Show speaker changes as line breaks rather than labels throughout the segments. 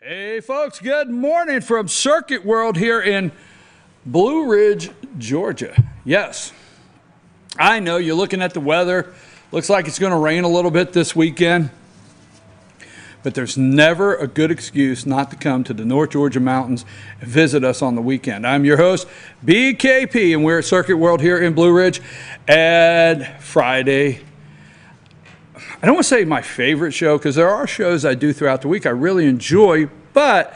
Hey folks, good morning from Circuit World here in Blue Ridge, Georgia. Yes, I know you're looking at the weather. Looks like it's going to rain a little bit this weekend. But there's never a good excuse not to come to the North Georgia mountains and visit us on the weekend. I'm your host, BKP, and we're at Circuit World here in Blue Ridge. And Friday, I don't want to say my favorite show because there are shows I do throughout the week I really enjoy, but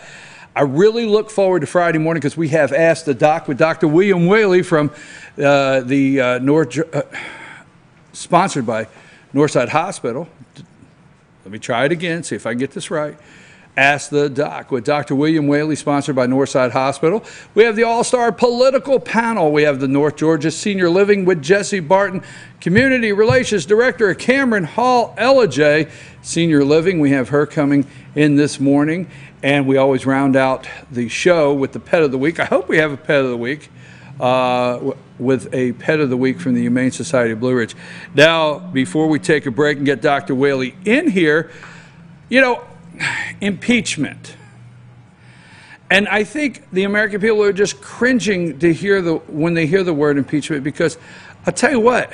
I really look forward to Friday morning because we have Ask the Doc with Dr. William Whaley from sponsored by Northside Hospital. Let me try it again, see if I can get this right. Ask the Doc with Dr. William Whaley, sponsored by Northside Hospital. We have the all-star political panel. We have the North Georgia Senior Living with Jesse Barton, Community Relations Director at Cameron Hall Ellijay Senior Living. We have her coming in this morning, and we always round out the show with the Pet of the Week. I hope we have a Pet of the Week with a Pet of the Week from the Humane Society of Blue Ridge. Now, before we take a break and get Dr. Whaley in here, you know, impeachment. And I think the American people are just cringing to hear when they hear the word impeachment, because I'll tell you what,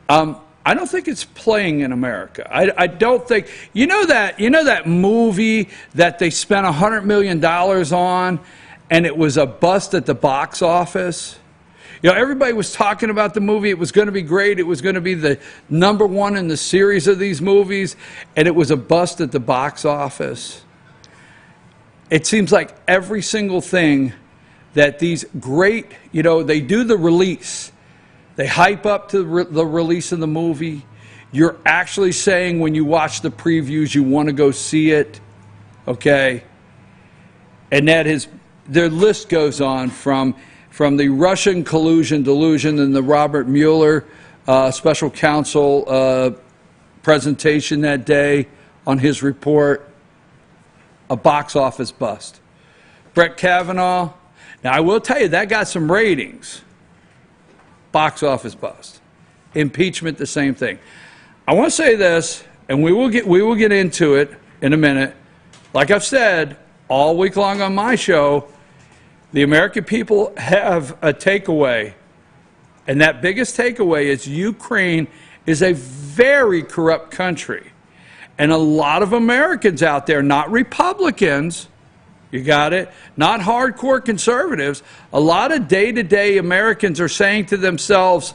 I don't think it's playing in America. I don't think, you know that movie that they spent $100 million on and it was a bust at the box office? You know, everybody was talking about the movie. It was going to be great. It was going to be the #1 in the series of these movies, and it was a bust at the box office. It seems like every single thing that these great, you know, they do the release. They hype up to the release of the movie. You're actually saying when you watch the previews you want to go see it, okay? And that is, their list goes on from the Russian collusion delusion and the Robert Mueller special counsel presentation that day on his report, a box office bust. Brett Kavanaugh, now I will tell you, that got some ratings. Box office bust. Impeachment, the same thing. I want to say this, and we will get into it in a minute. Like I've said all week long on my show, the American people have a takeaway, and that biggest takeaway is Ukraine is a very corrupt country. And a lot of Americans out there, not Republicans, you got it, not hardcore conservatives, a lot of day-to-day Americans are saying to themselves,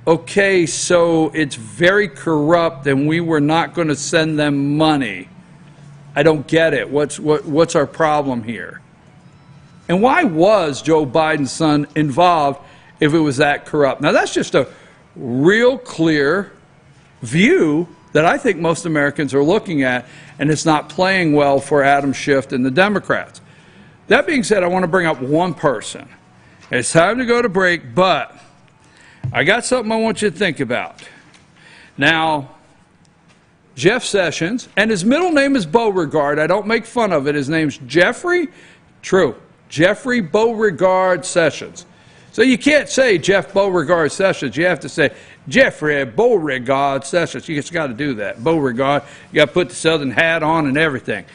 okay, so it's very corrupt and we were not going to send them money. I don't get it. What's our problem here? And why was Joe Biden's son involved if it was that corrupt? Now, that's just a real clear view that I think most Americans are looking at, and it's not playing well for Adam Schiff and the Democrats. That being said, I want to bring up one person. It's time to go to break, but I got something I want you to think about. Now, Jeff Sessions, and his middle name is Beauregard. I don't make fun of it. His name's Jeffrey. True. Jeffrey Beauregard Sessions. So you can't say Jeff Beauregard Sessions. You have to say Jeffrey Beauregard Sessions. You just got to do that. Beauregard. You got to put the Southern hat on and everything.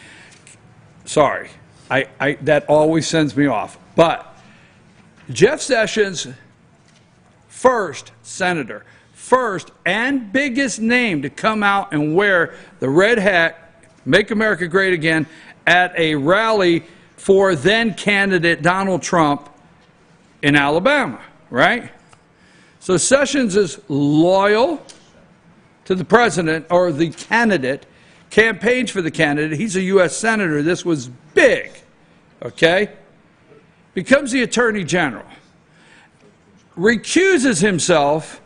Sorry. That always sends me off. But Jeff Sessions, first senator, first and biggest name to come out and wear the red hat, Make America Great Again, at a rally for then candidate Donald Trump in Alabama, right? So Sessions is loyal to the president or the candidate, campaigns for the candidate. He's a U.S. senator. This was big, okay? Becomes the attorney general. Recuses himself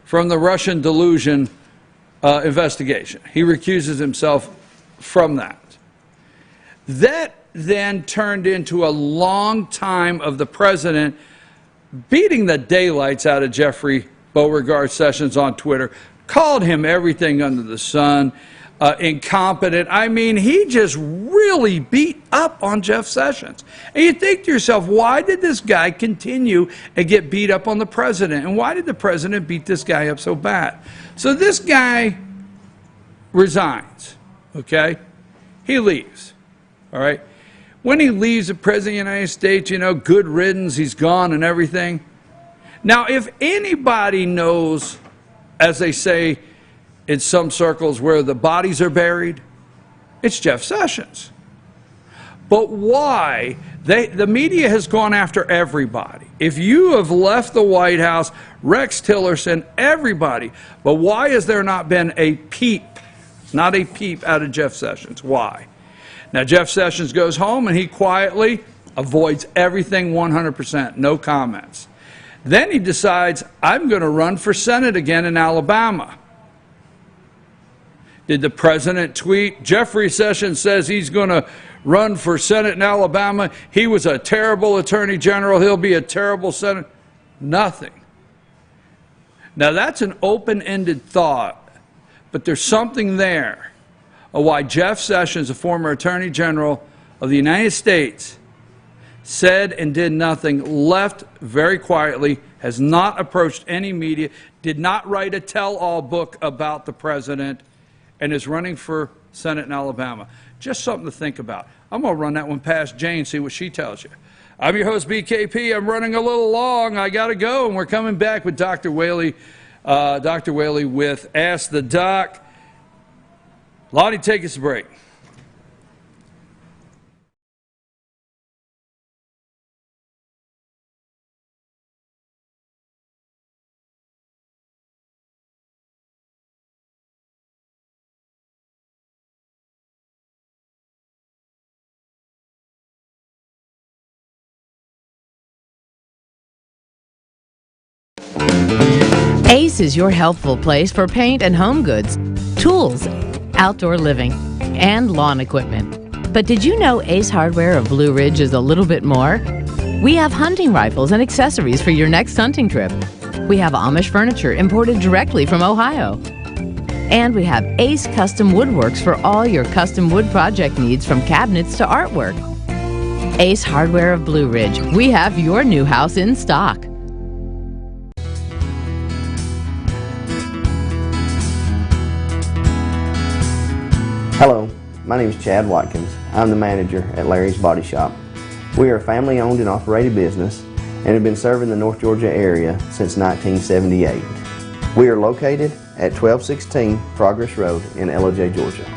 from the Russian delusion investigation. He recuses himself from that. That then turned into a long time of the president beating the daylights out of Jeffrey Beauregard Sessions on Twitter, called him everything under the sun, incompetent. I mean, he just really beat up on Jeff Sessions. And you think to yourself, why did this guy continue and get beat up on the president? And why did the president beat this guy up so bad? So this guy resigns, okay? He leaves, all right? When he leaves the President of the United States, good riddance, he's gone and everything. Now, if anybody knows, as they say in some circles, where the bodies are buried, it's Jeff Sessions. But why? The media has gone after everybody. If you have left the White House, Rex Tillerson, everybody, but why has there not been a peep, not a peep out of Jeff Sessions? Why? Now, Jeff Sessions goes home and he quietly avoids everything 100%, no comments. Then he decides, I'm going to run for Senate again in Alabama. Did the president tweet, Jeffrey Sessions says he's going to run for Senate in Alabama. He was a terrible attorney general. He'll be a terrible senator. Nothing. Now, that's an open-ended thought, but there's something there of why Jeff Sessions, a former attorney general of the United States, said and did nothing, left very quietly, has not approached any media, did not write a tell-all book about the president, and is running for Senate in Alabama. Just something to think about. I'm going to run that one past Jane, see what she tells you. I'm your host, BKP. I'm running a little long. I got to go, and we're coming back with Dr. Whaley with Ask the Doc. Lonnie, take us a break.
Ace is your helpful place for paint and home goods, tools, outdoor living, and lawn equipment. But did you know Ace Hardware of Blue Ridge is a little bit more? We have hunting rifles and accessories for your next hunting trip. We have Amish furniture imported directly from Ohio. And we have Ace Custom Woodworks for all your custom wood project needs, from cabinets to artwork. Ace Hardware of Blue Ridge. We have your new house in stock.
Hello, my name is Chad Watkins. I'm the manager at Larry's Body Shop. We are a family-owned and operated business and have been serving the North Georgia area since 1978. We are located at 1216 Progress Road in LOJ, Georgia.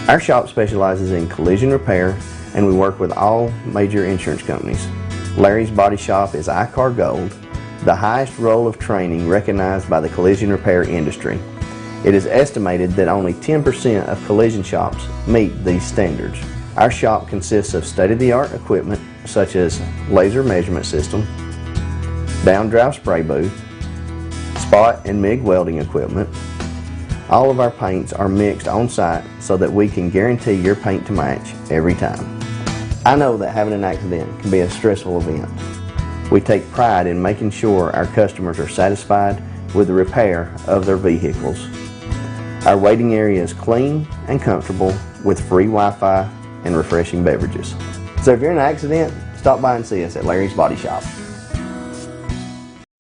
Our shop specializes in collision repair, and we work with all major insurance companies. Larry's Body Shop is ICAR Gold, the highest role of training recognized by the collision repair industry. It is estimated that only 10% of collision shops meet these standards. Our shop consists of state-of-the-art equipment such as laser measurement system, down-drive spray booth, spot and MIG welding equipment. All of our paints are mixed on-site so that we can guarantee your paint to match every time. I know that having an accident can be a stressful event. We take pride in making sure our customers are satisfied with the repair of their vehicles. Our waiting area is clean and comfortable with free Wi-Fi and refreshing beverages. So if you're in an accident, stop by and see us at Larry's Body Shop.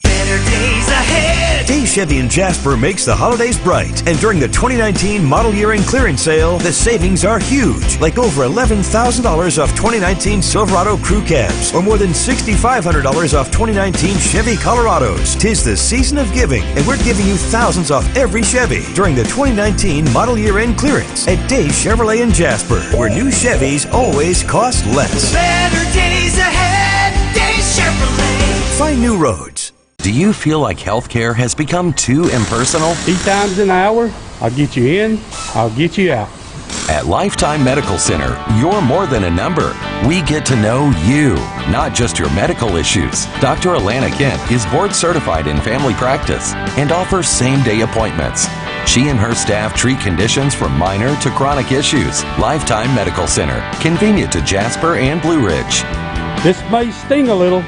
Better days ahead. Days Chevy in Jasper makes the holidays bright. And during the 2019 model year-end clearance sale, the savings are huge. Like over $11,000 off 2019 Silverado crew cabs, or more than $6,500 off 2019 Chevy Colorados. 'Tis the season of giving, and we're giving you thousands off every Chevy during the 2019 model year-end clearance at Days Chevrolet in Jasper, where new Chevys always cost less. Better days ahead. Days Chevrolet. Find new roads.
Do you feel like healthcare has become too impersonal?
8 times an hour, I'll get you in, I'll get you out.
At Lifetime Medical Center, you're more than a number. We get to know you, not just your medical issues. Dr. Alana Kent is board certified in family practice and offers same-day appointments. She and her staff treat conditions from minor to chronic issues. Lifetime Medical Center, convenient to Jasper and Blue Ridge.
This may sting a little,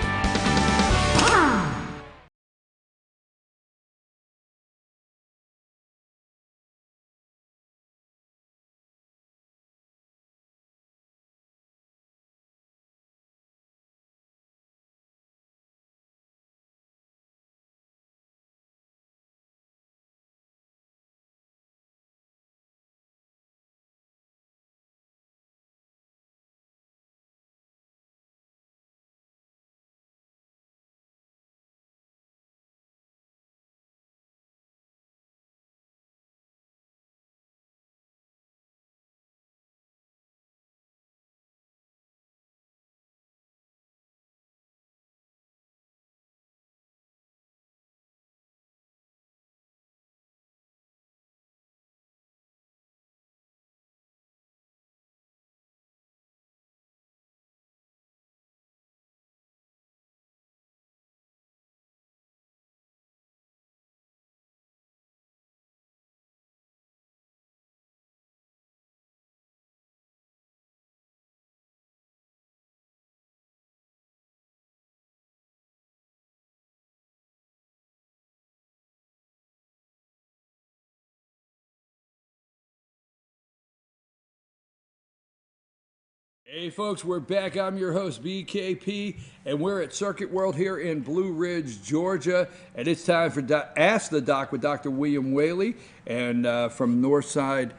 Hey folks, we're back. I'm your host, BKP, and we're at Circuit World here in Blue Ridge, Georgia. And it's time for Ask the Doc with Dr. William Whaley, and from Northside,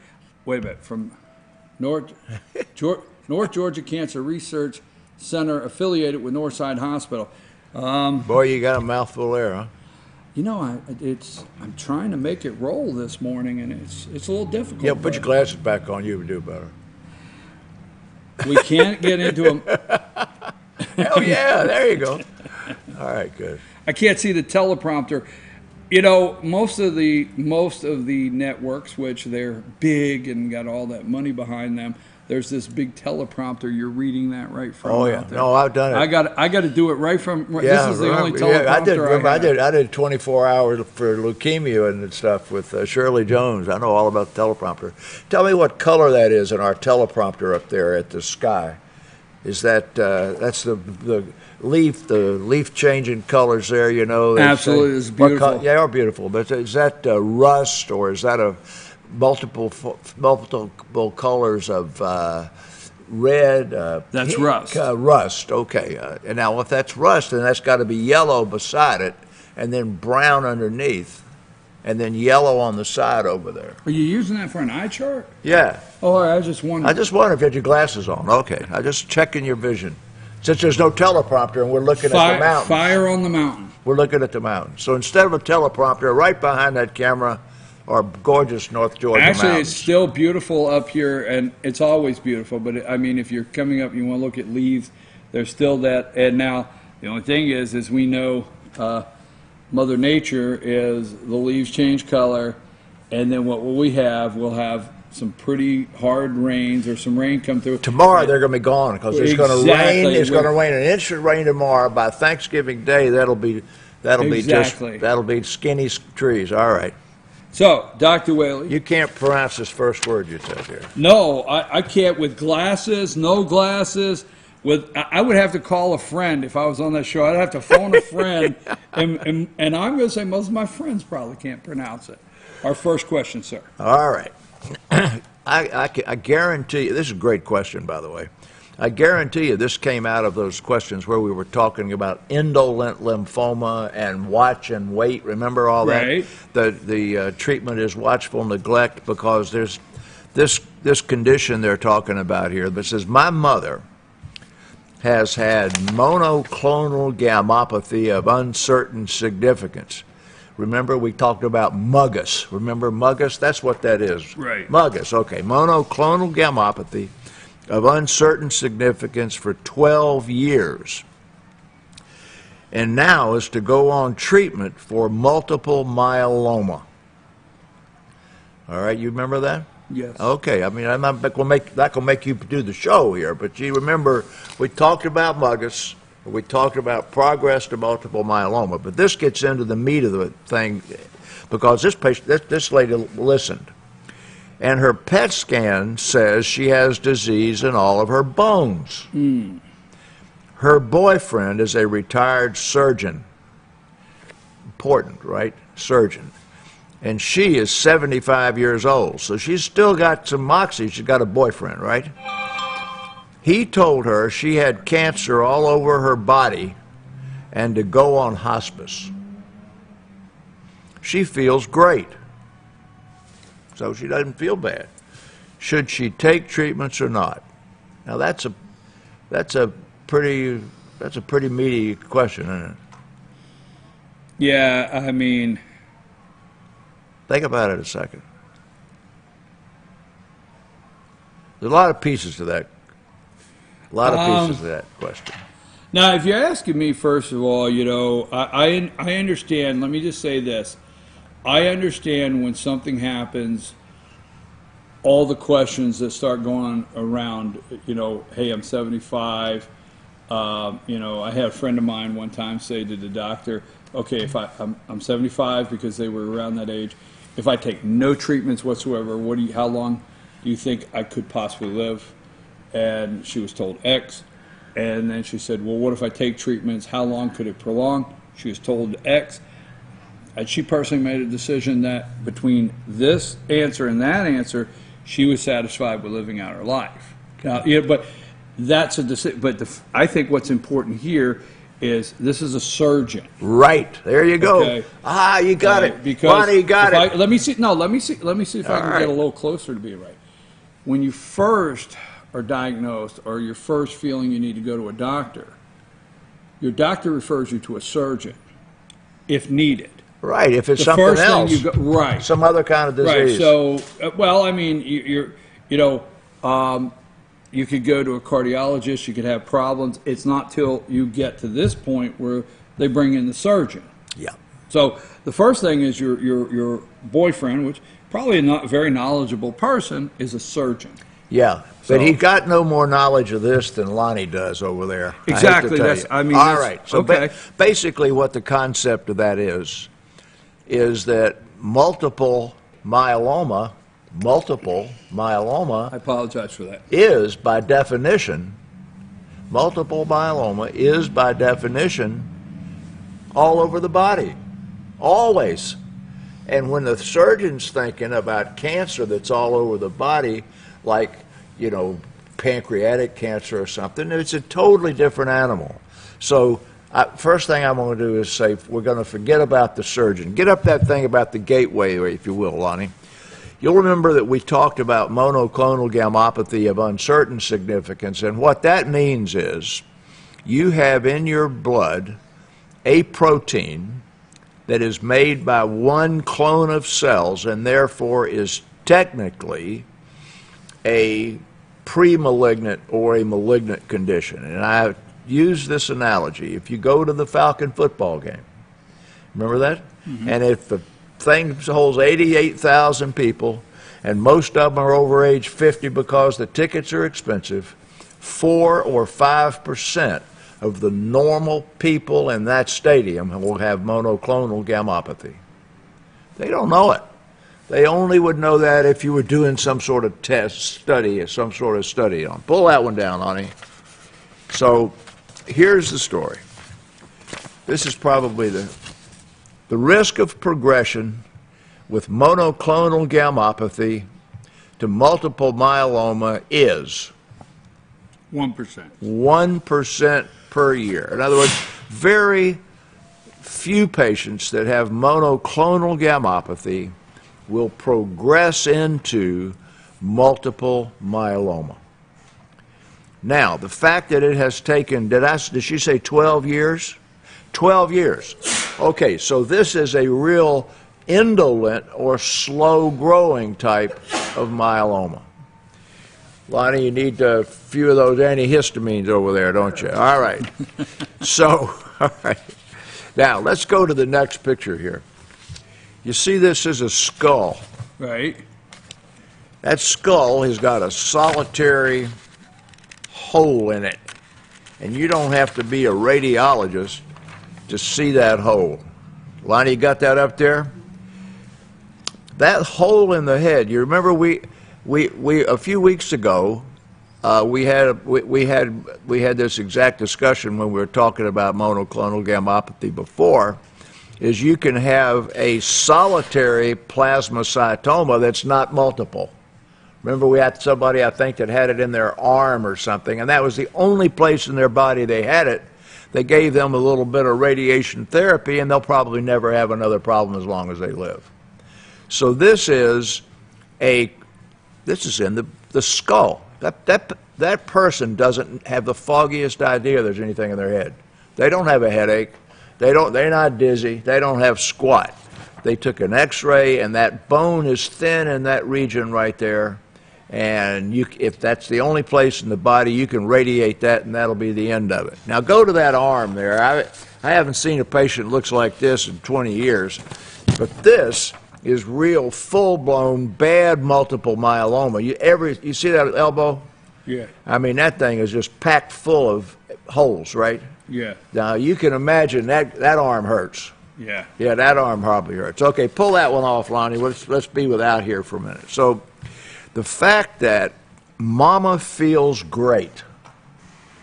from North Georgia Cancer Research Center, affiliated with Northside Hospital.
Boy, you got a mouthful there, huh?
You know, I'm trying to make it roll this morning, and it's a little difficult.
Yeah, put your glasses back on. You would do better.
We can't get into them.
Oh yeah, there you go. All right, good.
I can't see the teleprompter. You know, most of the networks, which they're big and got all that money behind them, there's this big teleprompter. You're reading that right from.
Oh yeah,
out there.
no, I've done it.
I got to do it right from.
Yeah,
this is the only
remember,
teleprompter
I did 24 hours for leukemia and stuff with Shirley Jones. I know all about the teleprompter. Tell me what color that is in our teleprompter up there at the sky. Is that that's the leaf changing colors there? You know.
Absolutely, it's beautiful.
Yeah, they're beautiful. But is that rust, or is that a multiple colors of red?
That's
pink,
rust.
Rust. Okay. And now, if that's rust, then that's got to be yellow beside it, and then brown underneath, and then yellow on the side over there.
Are you using that for an eye chart?
Yeah.
Oh, I was just wondering.
I just wonder if you had your glasses on. Okay. I just checking your vision. Since there's no teleprompter and we're looking at the mountain.
Fire on the mountain.
We're looking at the mountain. So instead of a teleprompter, right behind that camera are gorgeous North Georgia
Actually,
mountains.
it's still beautiful up here, and it's always beautiful. But I mean, if you're coming up, you want to look at leaves. There's still that. And now the only thing is we know Mother Nature is the leaves change color, and then what will we have? We'll have some pretty hard rains or some rain come through.
Tomorrow they're going to be gone because it's going to rain.
Exactly.
It's going to rain an inch of rain tomorrow. By Thanksgiving Day, that'll be skinny trees. All right.
So, Dr. Whaley.
You can't pronounce this first word you said here.
No, I can't with glasses, no glasses. I would have to call a friend if I was on that show. I'd have to phone a friend, and I'm going to say most of my friends probably can't pronounce it. Our first question, sir.
All right. I guarantee you, this is a great question, by the way. I guarantee you this came out of those questions where we were talking about indolent lymphoma and watch and wait. Remember all that?
Right.
The treatment is watchful neglect because there's this condition they're talking about here that says, my mother has had monoclonal gammopathy of uncertain significance. Remember, we talked about Muggus. Remember Muggus? That's what that is.
Right.
Muggus, okay. Monoclonal gammopathy of uncertain significance for 12 years. And now is to go on treatment for multiple myeloma. All right, you remember that?
Yes.
Okay, I mean, I'm not going to make you do the show here, but you remember we talked about Muggus. We talked about progress to multiple myeloma, but this gets into the meat of the thing because this lady listened, and her PET scan says she has disease in all of her bones. Her boyfriend is a retired surgeon. Important, right? Surgeon. And she is 75 years old, so she's still got some moxie. She's got a boyfriend, right? He told her she had cancer all over her body and to go on hospice. She feels great, so she doesn't feel bad. Should she take treatments or not? Now that's a pretty meaty question, isn't it?
Yeah, I mean,
think about it a second. There's a lot of pieces to that. A lot of pieces to that question.
Now, if you're asking me, first of all, you know, I understand. Let me just say this. I understand when something happens, all the questions that start going around, you know, hey, I'm 75. You know, I had a friend of mine one time say to the doctor, okay, if I'm 75 because they were around that age. If I take no treatments whatsoever, how long do you think I could possibly live? And she was told X. And then she said, well, what if I take treatments? How long could it prolong? She was told X. And she personally made a decision that between this answer and that answer, she was satisfied with living out her life. Now, yeah, but that's a decision. But I think what's important here is this is a surgeon.
Right. There you go.
Okay.
You got it.
Because
Lonnie, you got it.
Let me see. No, let me see if I can
right.
get a little closer to being right. When you first are diagnosed or you're first feeling you need to go to a doctor, your doctor refers you to a surgeon if needed.
Right. If it's
The
something
first
else.
thing you go, right.
Some other kind of disease.
Right. So, well, I mean, you could go to a cardiologist. You could have problems. It's not till you get to this point where they bring in the surgeon.
Yeah.
So the first thing is your boyfriend, which probably a not very knowledgeable person, is a surgeon.
Yeah.
So-
But he got no more knowledge of this than Lonnie does over there.
Exactly.
I hate to tell you. All right. So
okay.
basically what the concept of that is that multiple myeloma
I apologize for that.
is by definition, all over the body, always. And when the surgeon's thinking about cancer that's all over the body, like, pancreatic cancer or something, it's a totally different animal. So first thing I'm going to do is say we're going to forget about the surgeon. Get up that thing about the gateway, if you will, Lonnie. You'll remember that we talked about monoclonal gammopathy of uncertain significance, and what that means is you have in your blood a protein that is made by one clone of cells and therefore is technically a pre-malignant or a malignant condition. And I use this analogy. If you go to the Falcon football game, remember that? Mm-hmm. And if the thing holds 88,000 people, and most of them are over age 50 because the tickets are expensive, 4 or 5% of the normal people in that stadium will have monoclonal gammopathy. They don't know it. They only would know that if you were doing some sort of study on. Pull that one down, honey. So here's the story. This is probably the risk of progression with monoclonal gammopathy to multiple myeloma is
1%.
1% per year. In other words, very few patients that have monoclonal gammopathy will progress into multiple myeloma. Now, the fact that it has taken, did she say 12 years? 12 years. Okay, so this is a real indolent or slow-growing type of myeloma. Lonnie, you need a few of those antihistamines over there, don't you? All right. So, all right. Now, let's go to the next picture here. You see this is a skull.
Right.
That skull has got a solitary hole in it, and you don't have to be a radiologist to see that hole. Lonnie, you got that up there? That hole in the head, you remember we a few weeks ago, we had this exact discussion when we were talking about monoclonal gammopathy before, is you can have a solitary plasmacytoma that's not multiple. Remember we had somebody, I think, that had it in their arm or something, and that was the only place in their body they had it. They gave them a little bit of radiation therapy, and they'll probably never have another problem as long as they live. So this is in the skull. That person doesn't have the foggiest idea there's anything in their head. They don't have a headache. They're not dizzy. They don't have squat. They took an X-ray, and that bone is thin in that region right there. And if that's the only place in the body, you can radiate that, and that'll be the end of it. Now go to that arm there. I haven't seen a patient that looks like this in 20 years, but this is real full-blown bad multiple myeloma. You see that elbow?
Yeah.
I mean, that thing is just packed full of holes, right?
Yeah.
Now you can imagine that arm hurts.
Yeah.
Yeah, that arm probably hurts. Okay, pull that one off, Lonnie. Let's be without here for a minute. So the fact that mama feels great,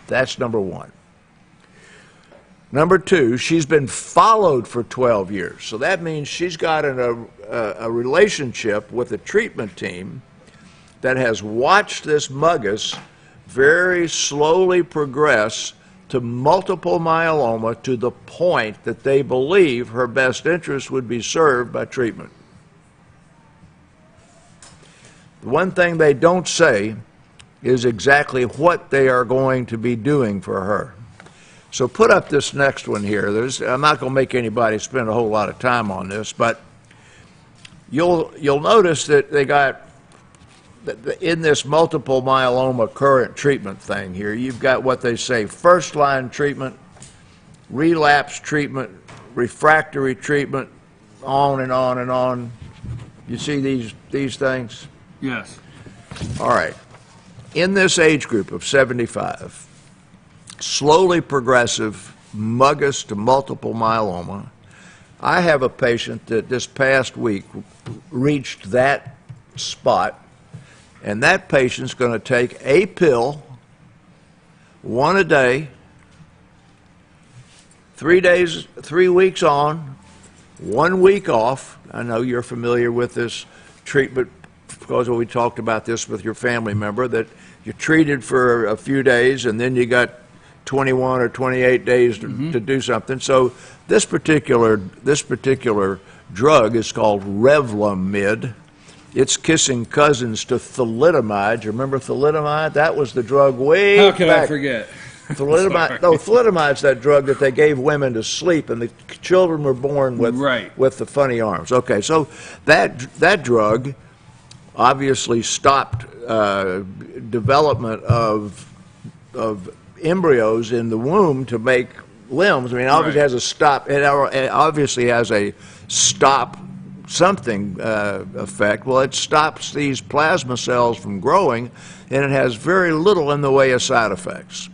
that's number one. Number two, she's been followed for 12 years. So that means she's got a relationship with a treatment team that has watched this muggus very slowly progress to multiple myeloma to the point that they believe her best interest would be served by treatment. The one thing they don't say is exactly what they are going to be doing for her. So put up this next one here. I'm not going to make anybody spend a whole lot of time on this, but you'll notice that they got, in this multiple myeloma current treatment thing here, you've got what they say first-line treatment, relapse treatment, refractory treatment, on and on and on. You see these things?
Yes.
All right. In this age group of 75, slowly progressive Muggis to multiple myeloma, I have a patient that this past week reached that spot, and that patient's going to take a pill, one a day, 3 weeks on, 1 week off. I know you're familiar with this treatment because we talked about this with your family member, that you're treated for a few days and then you got 21 or 28 days to do something. So this particular drug is called Revlimid. It's kissing cousins to thalidomide. You remember thalidomide? That was the drug way
How can
back.
I forget?
Thalidomide, no, thalidomide's that drug that they gave women to sleep, and the children were born with with the funny arms. Okay, so that drug obviously stopped development of embryos in the womb to make limbs. I mean, obviously has a stop. It obviously has a stop something effect. Well, it stops these plasma cells from growing, and it has very little in the way of side effects.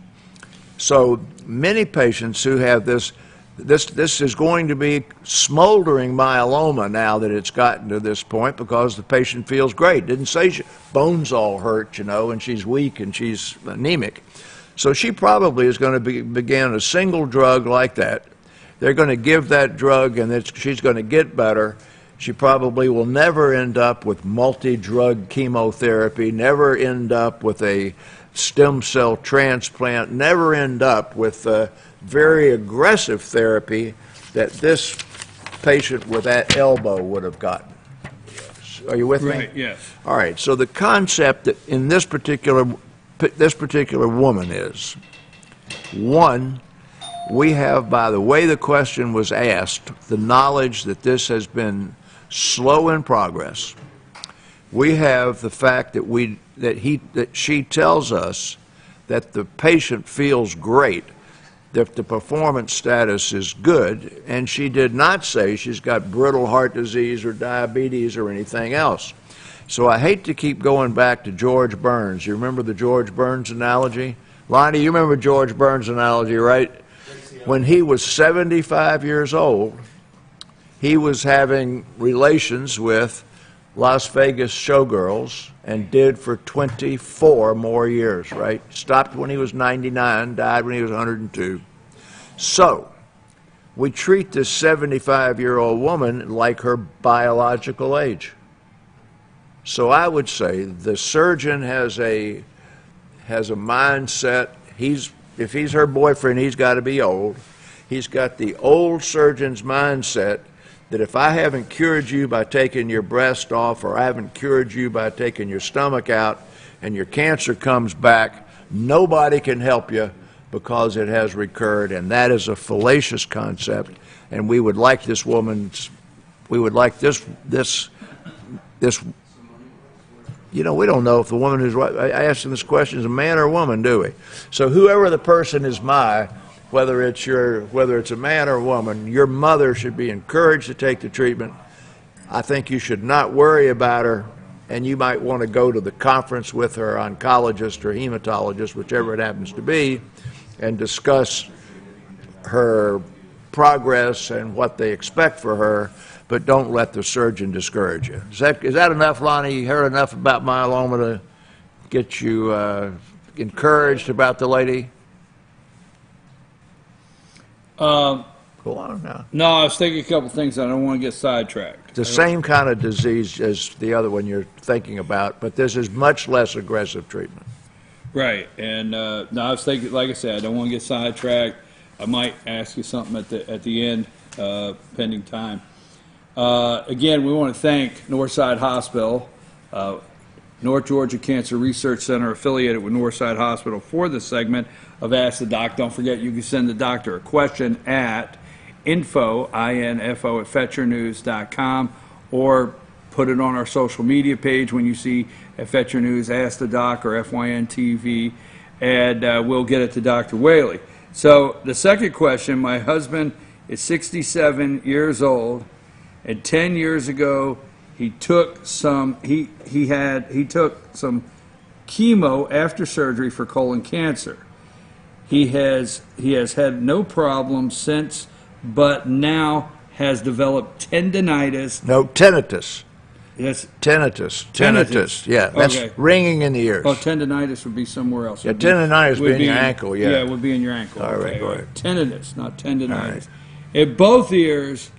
So many patients who have this is going to be smoldering myeloma now that it's gotten to this point, because the patient feels great. Didn't say bones all hurt, you know, and she's weak and she's anemic. So she probably is going to begin a single drug like that. They're going to give that drug, and she's going to get better. She probably will never end up with multi-drug chemotherapy, never end up with a stem cell transplant, never end up with very aggressive therapy that this patient with that elbow would have gotten. Are you with me?
Right, yes.
All right, so the concept that in this particular woman is, one, we have, by the way the question was asked, the knowledge that this has been slow in progress. We have the fact that she tells us that the patient feels great, that the performance status is good, and she did not say she's got brittle heart disease or diabetes or anything else. So I hate to keep going back to George Burns. You remember the George Burns analogy? Lonnie, you remember George Burns analogy, right? When he was 75 years old, he was having relations with Las Vegas showgirls and did for 24 more years, right? Stopped when he was 99, died when he was 102. So we treat this 75-year-old woman like her biological age. So I would say the surgeon has a mindset. If he's her boyfriend, he's got to be old. He's got the old surgeon's mindset that if I haven't cured you by taking your breast off, or I haven't cured you by taking your stomach out, and your cancer comes back, nobody can help you because it has recurred. And that is a fallacious concept. And we would like this woman's, we would like this, you know, we don't know if the woman is right. I asked him this question, is a man or a woman, do we? So whoever the person is, whether it's a man or a woman, your mother should be encouraged to take the treatment. I think you should not worry about her, and you might want to go to the conference with her oncologist or hematologist, whichever it happens to be, and discuss her progress and what they expect for her, but don't let the surgeon discourage you. Is that enough, Lonnie? You heard enough about myeloma to get you encouraged about the lady? Go on now.
No, I was thinking a couple things. I don't want to get sidetracked.
The same kind of disease as the other one you're thinking about, but this is much less aggressive treatment.
Right, and no, I was thinking, like I said, I don't want to get sidetracked. I might ask you something at the end, pending time. Again, we want to thank Northside Hospital, North Georgia Cancer Research Center, affiliated with Northside Hospital, for this segment of Ask the Doc. Don't forget, you can send the doctor a question at info, I-N-F-O, at fetchernews.com, or put it on our social media page when you see at Fetcher News, Ask the Doc, or FYN TV, and we'll get it to Dr. Whaley. So the second question, my husband is 67 years old, and 10 years ago he took some took some chemo after surgery for colon cancer. He has had no problems since, but now has developed tendinitis.
No, tinnitus.
Yes.
Tinnitus. Yeah, that's
Okay.
ringing in the ears.
Oh, tendinitis would be somewhere else.
Yeah, tendinitis would be in your ankle, yeah.
Yeah, it would be in your ankle.
All right,
Okay,
go ahead.
Tinnitus, not tendinitis.
All right.
In both ears,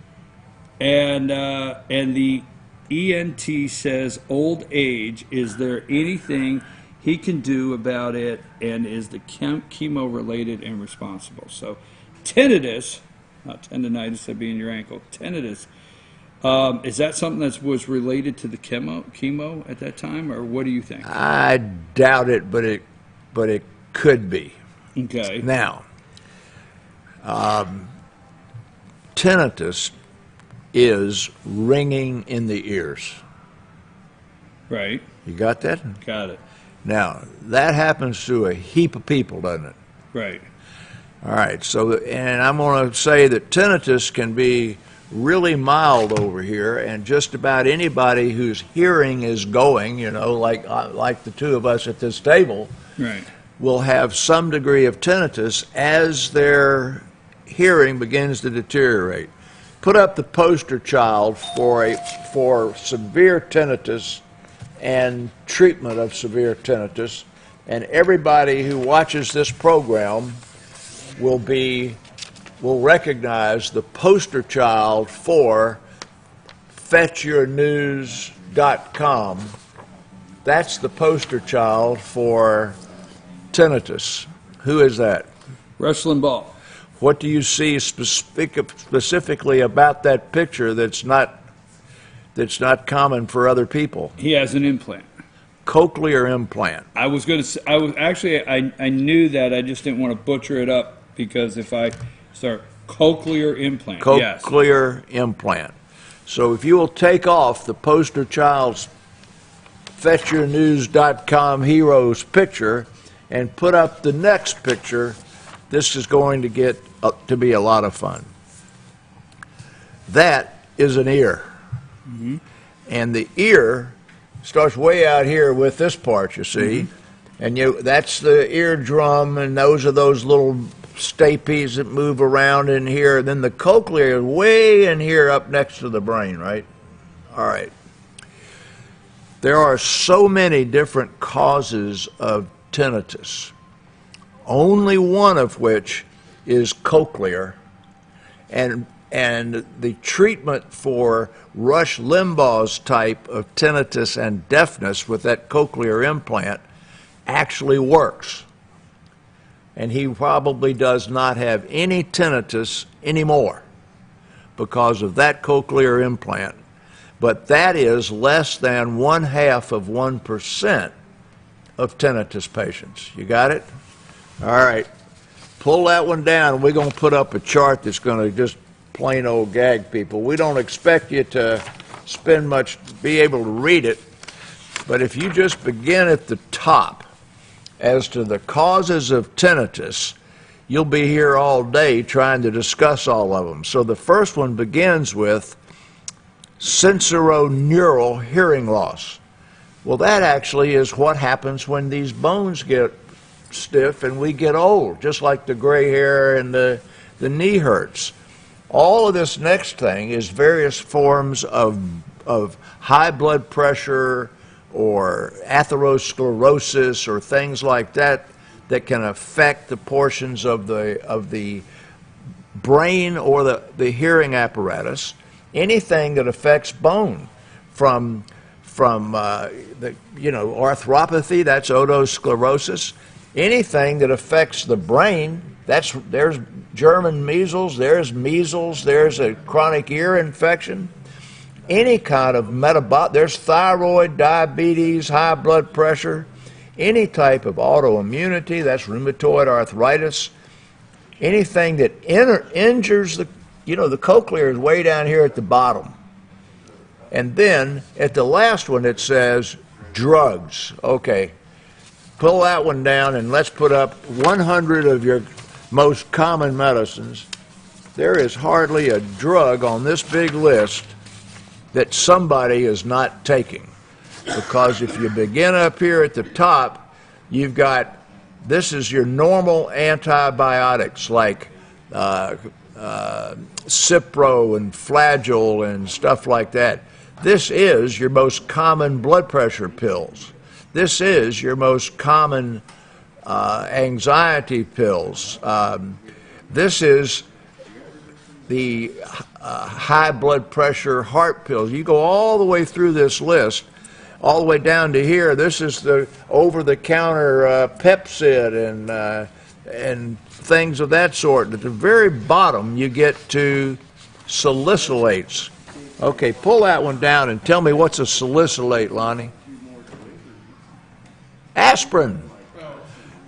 and the ENT says old age. Is there anything he can do about it, and is the chemo related and responsible? So tinnitus, not tendinitis, that'd be in your ankle. Tinnitus. Is that something that was related to the chemo at that time, or what do you think?
I doubt it, but it could be.
Okay.
Now, tinnitus is ringing in the ears.
Right.
You got that?
Got it.
Now, that happens to a heap of people, doesn't it?
Right.
All right, so, and I'm going to say that tinnitus can be really mild over here, and just about anybody whose hearing is going, you know, like the two of us at this table,
Right.
will have some degree of tinnitus as their hearing begins to deteriorate. Put up the poster child for severe tinnitus and treatment of severe tinnitus, and everybody who watches this program will recognize the poster child for fetchyournews.com. That's the poster child for tinnitus. Who is that?
Rush Limbaugh.
What do you see specifically about that picture that's not common for other people?
He has an implant.
Cochlear implant.
I was going to say, I knew that, I just didn't want to butcher it up, because if I start cochlear implant, yes.
Cochlear implant. So if you will take off the poster child's fetchyournews.com hero's picture and put up the next picture, this is going to get to be a lot of fun. That is an ear.
Mm-hmm.
And the ear starts way out here with this part, you see.
Mm-hmm.
And that's the eardrum, and those are those little stapes that move around in here. And then the cochlea is way in here up next to the brain, right? All right. There are so many different causes of tinnitus, only one of which is cochlear. And the treatment for Rush Limbaugh's type of tinnitus and deafness with that cochlear implant actually works. And he probably does not have any tinnitus anymore because of that cochlear implant. But that is less than 0.5% of tinnitus patients. You got it? All right. Pull that one down. We're going to put up a chart that's going to just plain old gag people. We don't expect you to be able to read it, but if you just begin at the top as to the causes of tinnitus, you'll be here all day trying to discuss all of them. So the first one begins with sensorineural hearing loss. Well, that actually is what happens when these bones get stiff and we get old, just like the gray hair and the knee hurts. All of this next thing is various forms of high blood pressure or atherosclerosis or things like that that can affect the portions of the brain or the hearing apparatus. Anything that affects bone, from from arthropathy, that's otosclerosis. Anything that affects the brain, there's German measles, there's a chronic ear infection. Any kind of there's thyroid, diabetes, high blood pressure, any type of autoimmunity, that's rheumatoid arthritis. Anything that injures the cochlear is way down here at the bottom. And then at the last one it says drugs. Okay, pull that one down and let's put up 100 of your most common medicines. There is hardly a drug on this big list that somebody is not taking. Because if you begin up here at the top, you've got, this is your normal antibiotics like Cipro and Flagyl and stuff like that. This is your most common blood pressure pills. This is your most common anxiety pills. This is the high blood pressure heart pills. You go all the way through this list, all the way down to here. This is the over-the-counter Pepcid and things of that sort. At the very bottom, you get to salicylates. Okay, pull that one down and tell me what's a salicylate, Lonnie. Aspirin.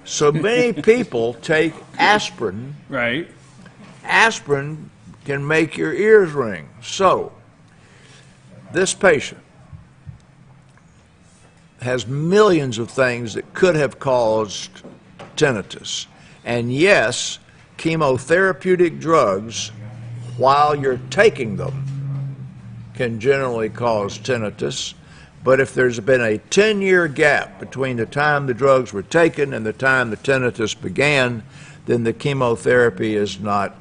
So many people take aspirin.
Right.
Aspirin can make your ears ring. So, this patient has millions of things that could have caused tinnitus. And yes, chemotherapeutic drugs, while you're taking them, can generally cause tinnitus. But if there's been a 10-year gap between the time the drugs were taken and the time the tinnitus began, then the chemotherapy is not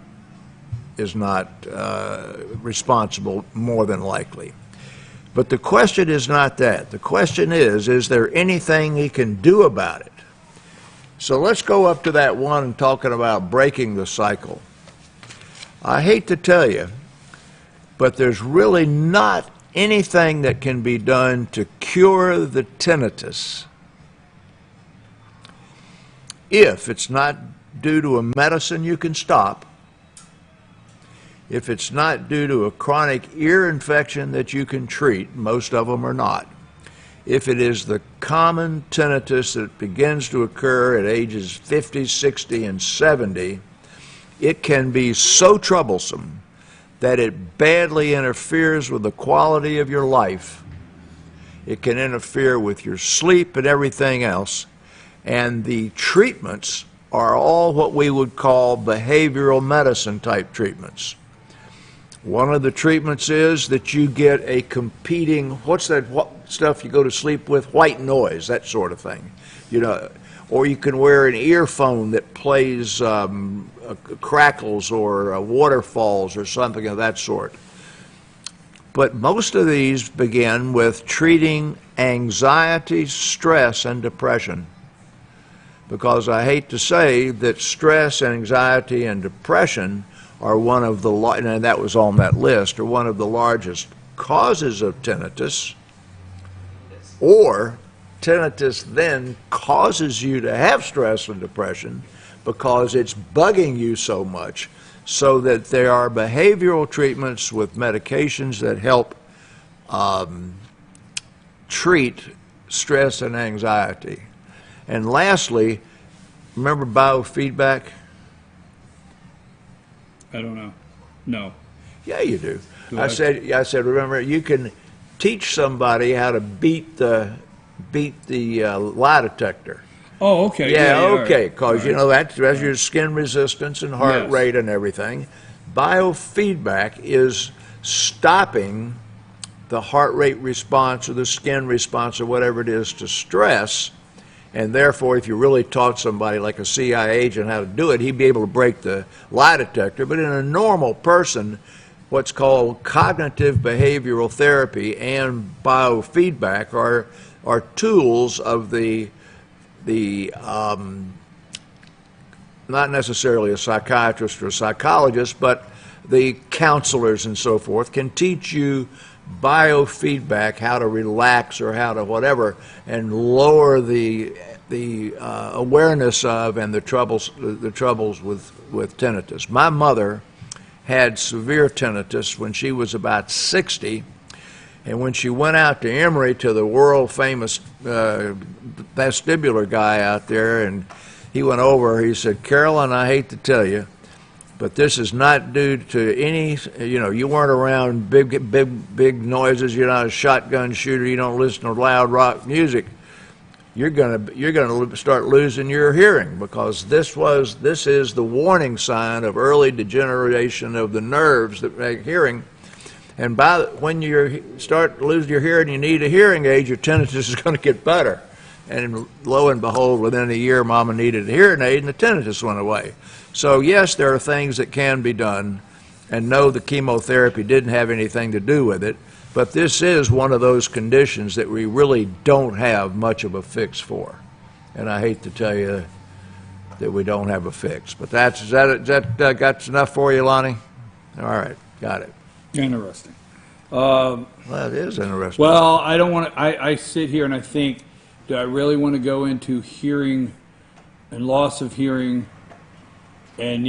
responsible, more than likely. But the question is not that. The question is there anything he can do about it? So let's go up to that one talking about breaking the cycle. I hate to tell you, but there's really not anything that can be done to cure the tinnitus if it's not due to a medicine you can stop, if it's not due to a chronic ear infection that you can treat. Most of them are not. If it is the common tinnitus that begins to occur at ages 50, 60, and 70, it can be so troublesome that it badly interferes with the quality of your life. It can interfere with your sleep and everything else. And the treatments are all what we would call behavioral medicine type treatments. One of the treatments is that you get a competing, what's that stuff you go to sleep with? White noise, that sort of thing. Or you can wear an earphone that plays crackles or waterfalls or something of that sort. But most of these begin with treating anxiety, stress, and depression. Because I hate to say that stress, anxiety, and depression are one of the, and that was on that list, are one of the largest causes of tinnitus, or tinnitus then causes you to have stress and depression because it's bugging you so much, so that there are behavioral treatments with medications that help treat stress and anxiety. And lastly, remember biofeedback?
I don't know. No.
Yeah, you do. I said, remember, you can teach somebody how to beat the lie detector.
Oh, okay.
Yeah, okay, because that's your skin resistance and heart rate and everything. Biofeedback is stopping the heart rate response or the skin response or whatever it is to stress. And therefore, if you really taught somebody like a CIA agent how to do it, he'd be able to break the lie detector. But in a normal person, what's called cognitive behavioral therapy and biofeedback are tools of the not necessarily a psychiatrist or a psychologist, but the counselors and so forth can teach you biofeedback, how to relax or how to whatever, and lower the awareness of and the troubles with tinnitus. My mother had severe tinnitus when she was about 60, and when she went out to Emory to the world famous vestibular guy out there, and he went over, he said, "Carolyn, I hate to tell you, but this is not due to any, you weren't around big noises, you're not a shotgun shooter, you don't listen to loud rock music. You're gonna start losing your hearing, because this is the warning sign of early degeneration of the nerves that make hearing. And when you start losing your hearing, you need a hearing aid, your tinnitus is going to get better." And lo and behold, within a year, Mama needed a hearing aid, and the tinnitus went away. So yes, there are things that can be done, and no, the chemotherapy didn't have anything to do with it. But this is one of those conditions that we really don't have much of a fix for. And I hate to tell you that we don't have a fix. But is that got enough for you, Lonnie? All right, got it.
Interesting.
Well, it is interesting.
Well, I don't want to, I sit here and I think, do I really want to go into hearing and loss of hearing? And,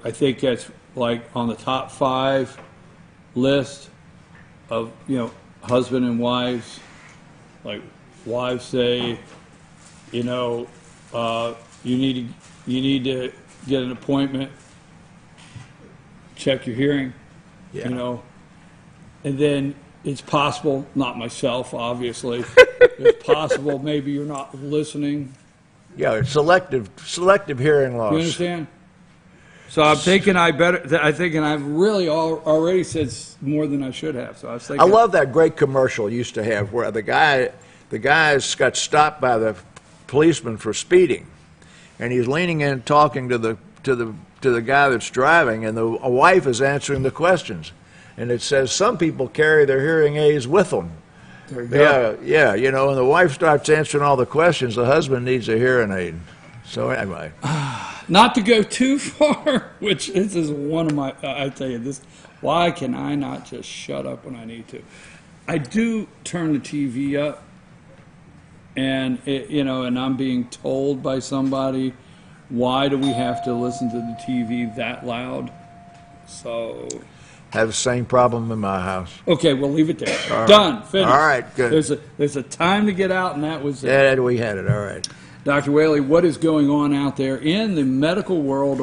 I think that's like on the top 5 list of, husband and wives. Like, wives say, you need to get an appointment, check your hearing,
Yeah.
And then it's possible, not myself, obviously, it's possible maybe you're not listening.
Yeah, it's selective hearing loss.
You understand? So I'm thinking I've really already said more than I should have. So I was thinking.
I love that great commercial you used to have where the guys got stopped by the policeman for speeding, and he's leaning in talking to the guy that's driving, and a wife is answering the questions, and it says some people carry their hearing aids with them.
There you go.
Yeah, and the wife starts answering all the questions. The husband needs a hearing aid. So anyway.
Not to go too far, which this is one of my, I tell you this, why can I not just shut up when I need to? I do turn the TV up, and and I'm being told by somebody, why do we have to listen to the TV that loud? So.
Have the same problem in my house.
Okay, we'll leave it there.
All
Done.
Right.
Finished.
All right, good.
There's a time to get out, and that was it.
Yeah, we had it. All right.
Dr. Whaley, what is going on out there in the medical world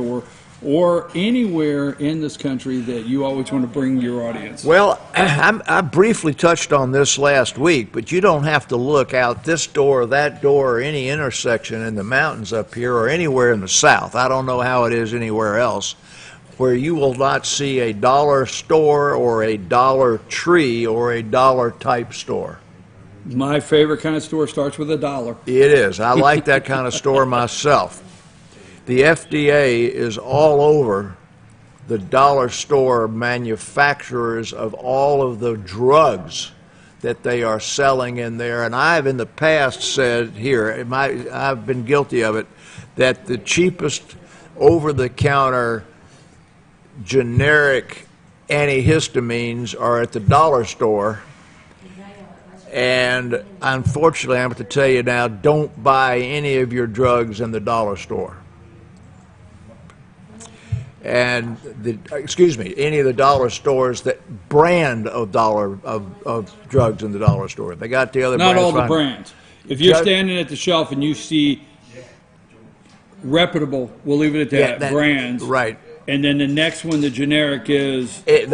or anywhere in this country that you always want to bring your audience?
Well, I briefly touched on this last week, but you don't have to look out this door or that door or any intersection in the mountains up here or anywhere in the South. I don't know how it is anywhere else, where you will not see a dollar store or a Dollar Tree or a dollar type store.
My favorite kind of store starts with $1.
It is. I like that kind of store myself. The FDA is all over the dollar store manufacturers of all of the drugs that they are selling in there. And I've in the past said here, I've been guilty of it, that the cheapest over-the-counter generic antihistamines are at the dollar store. And unfortunately, I have to tell you now, don't buy any of your drugs in the dollar store. And any of the dollar stores that brand of drugs in the dollar store. They got the other
Not
brands.
all the brands. If you're standing at the shelf and you see reputable, we'll leave it at that, brands.
Right.
And then the next one, the generic is...
It's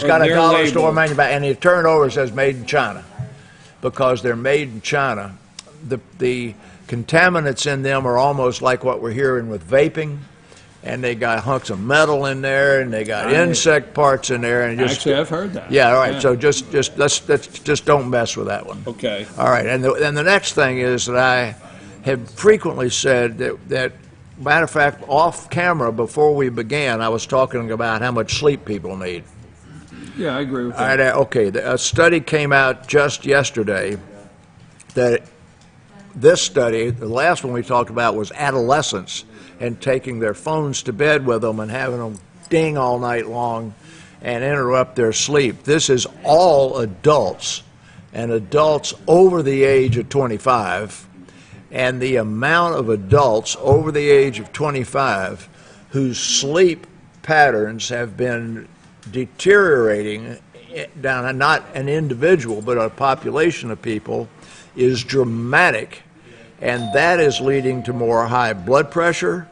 got a dollar store manufacturer, and the turnover says made in China. Because they're made in China, the contaminants in them are almost like what we're hearing with vaping. And they got hunks of metal in there, and they got insect parts in there, and
actually, I've heard that.
Yeah, all right. Yeah. So just don't mess with that one.
Okay.
All right. And the next thing is that I have frequently said that matter of fact, off camera before we began, I was talking about how much sleep people need.
Yeah, I agree with that.
All right. Okay. A study came out just yesterday that this study, the last one we talked about, was adolescents and taking their phones to bed with them and having them ding all night long. and interrupt their sleep. This is all adults, and adults over the age of 25, and the amount of adults over the age of 25 whose sleep patterns have been deteriorating down, not an individual, but a population of people, is dramatic. And that is leading to more high blood pressure,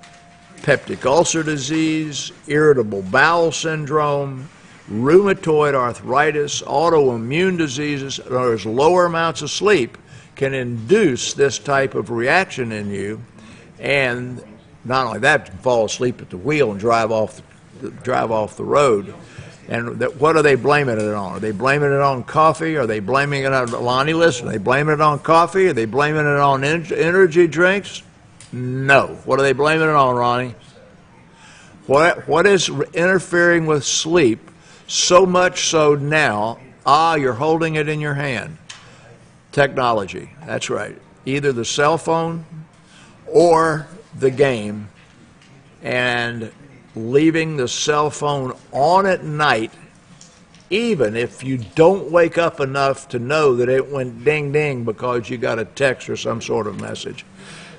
peptic ulcer disease, irritable bowel syndrome, rheumatoid arthritis, autoimmune diseases. In other words, lower amounts of sleep can induce this type of reaction in you. And not only that, you can fall asleep at the wheel and drive off the road. And what are they blaming it on? Are they blaming it on coffee? Are they blaming it on, Lonnie, listen, are they blaming it on coffee? Are they blaming it on energy drinks? No. What are they blaming it on, Ronnie? What is interfering with sleep so much so now, you're holding it in your hand? Technology, that's right. Either the cell phone or the game, and leaving the cell phone on at night, even if you don't wake up enough to know that it went ding ding because you got a text or some sort of message.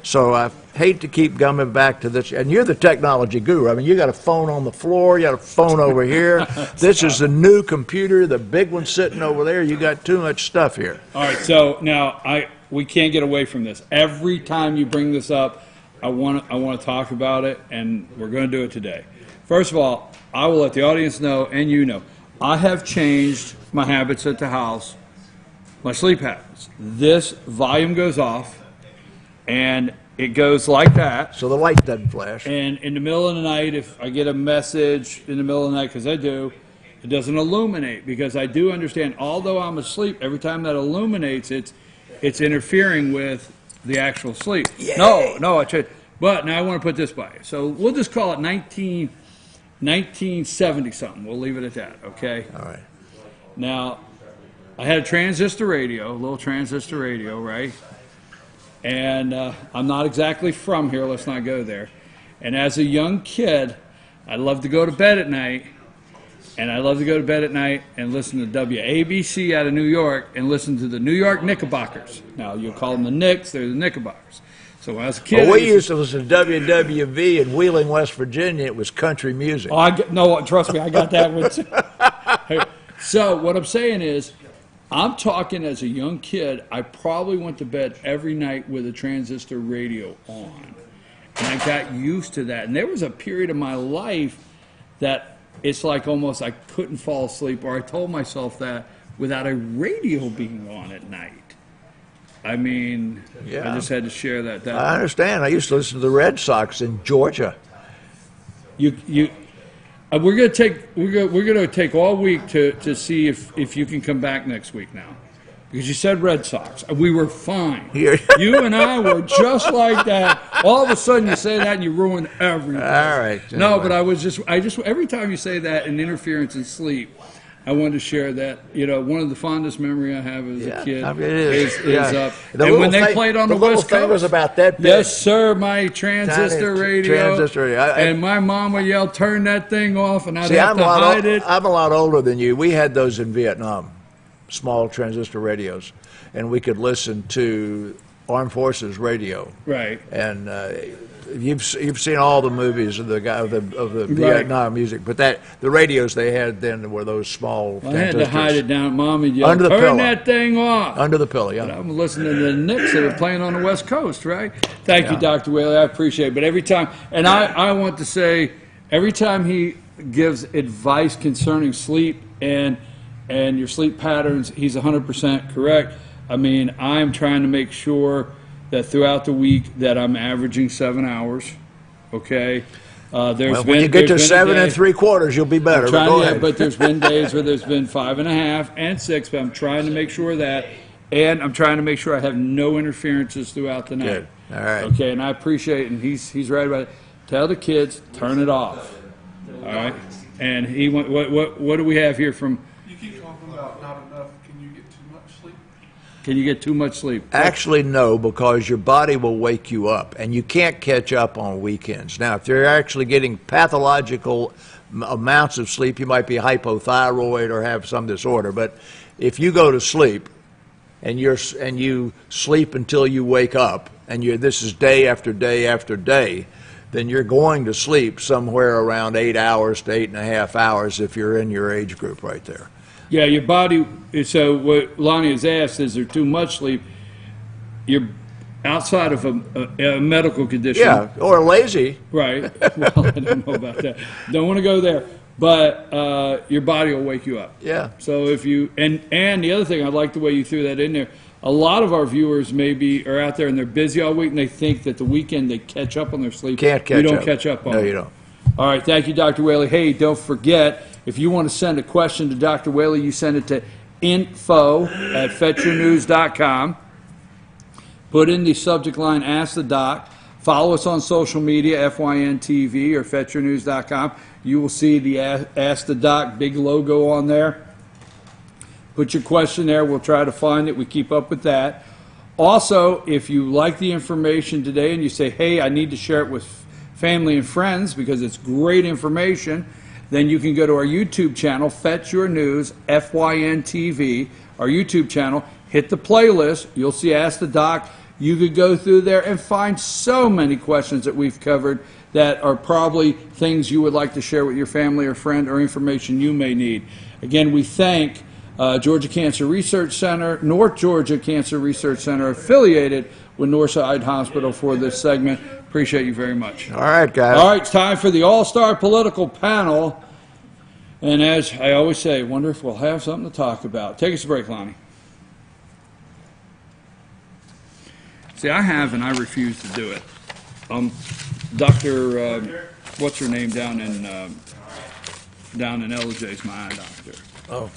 So I hate to keep coming back to this, and you're the technology guru. I mean, you got a phone on the floor, you got a phone over here. This is the new computer, the big one sitting over there. You got too much stuff here.
All right, so now we can't get away from this. Every time you bring this up, I want to talk about it, and we're going to do it today. First of all, I will let the audience know, and you know, I have changed my habits at the house, my sleep habits. This volume goes off, and it goes like that.
So the light doesn't flash.
And in the middle of the night, if I get a message in the middle of the night, because I do, it doesn't illuminate, because I do understand, although I'm asleep, every time that illuminates, it's interfering with the actual sleep. Yay. No, I tried. But now I want to put this by you. So we'll just call it 1970 something. We'll leave it at that, okay?
All right.
Now, I had a transistor radio, a little transistor radio, right? And I'm not exactly from here. Let's not go there. And as a young kid, I loved to go to bed at night. And I love to go to bed at night and listen to WABC out of New York and listen to the New York Knickerbockers. Now, you'll call them the Knicks, they're the Knickerbockers. So when I was a kid...
Well, we used to listen to WWV in Wheeling, West Virginia. It was country music.
No, trust me, I got that one too. So what I'm saying is, I'm talking as a young kid, I probably went to bed every night with a transistor radio on. And I got used to that. And there was a period of my life that it's like almost I couldn't fall asleep, or I told myself that, without a radio being on at night. I mean, yeah. I just had to share that.
I understand. I used to listen to the Red Sox in Georgia.
We're going to take all week to see if you can come back next week now, because you said Red Sox. We were fine. You and I were just like that. All of a sudden you say that and you ruin everything.
All right.
No, but I just every time you say that and interference in sleep, I wanted to share that. You know, one of the fondest memory I have as a kid is and when they played on the West Coast,
was about that big.
Yes, sir. My transistor radio. And my mom would yell, "Turn that thing off!" And I'd have to hide it.
I'm a lot older than you. We had those in Vietnam, small transistor radios, and we could listen to Armed Forces radio.
Right.
And you've seen all the movies of the Vietnam music, but the radios they had then were those small.
I had to hide it down. Mom would yell,
under the
"Turn
pillow.
That thing off!"
Under the pillow, yeah.
But I'm listening to the Knicks that are playing on the West Coast, right? Thank you, Dr. Whaley. I appreciate it. But every time, and I want to say, every time he gives advice concerning sleep and your sleep patterns, he's 100% correct. I mean, I'm trying to make sure that throughout the week that I'm averaging 7 hours, okay?
When you get to 7 3/4, you'll be better.
But there's been days where there's been 5.5 and 6, but I'm trying to make sure that, and I'm trying to make sure I have no interferences throughout the night.
Good. All right.
Okay, and I appreciate it, and he's right about it. Tell the kids, turn it off. All right? And what do we have here from...
You keep talking about not enough. Can you get too much sleep?
Can you get too much sleep?
Actually, no, because your body will wake you up, and you can't catch up on weekends. Now, if you're actually getting pathological amounts of sleep. You might be hypothyroid or have some disorder, but if you go to sleep and you sleep until you wake up, and this is day after day after day, then you're going to sleep somewhere around 8 hours to 8.5 hours if you're in your age group right there.
Yeah, your body, so what Lonnie has asked, is there too much sleep? You're outside of a medical condition.
Yeah, or lazy.
Right. Well, I don't know about that. Don't want to go there. But your body will wake you up.
Yeah.
So if you, and the other thing, I like the way you threw that in there. A lot of our viewers maybe are out there and they're busy all week and they think that the weekend they catch up on their sleep.
Can't catch up.
You don't catch up on it.
No, you don't.
All right, thank you, Dr. Whaley. Hey, don't forget, if you want to send a question to Dr. Whaley, you send it to info@fetchyournews.com. Put in the subject line, Ask the Doc. Follow us on social media, FYNTV or fetchyournews.com. You will see the Ask the Doc big logo on there. Put your question there. We'll try to find it. We keep up with that. Also, if you like the information today and you say, hey, I need to share it with family and friends because it's great information, then you can go to our YouTube channel, Fetch Your News, FYNTV, our YouTube channel. Hit the playlist. You'll see Ask the Doc. You could go through there and find so many questions that we've covered that are probably things you would like to share with your family or friend or information you may need. Again, we thank Georgia Cancer Research Center, North Georgia Cancer Research Center, affiliated with Northside Hospital for this segment. Appreciate you very much.
All right, guys.
All right, it's time for the All-Star Political Panel. And as I always say, wonder if we'll have something to talk about. Take us a break, Lonnie. See, I have, and I refuse to do it. Dr. What's her name down in LJ's my eye doctor.
Oh.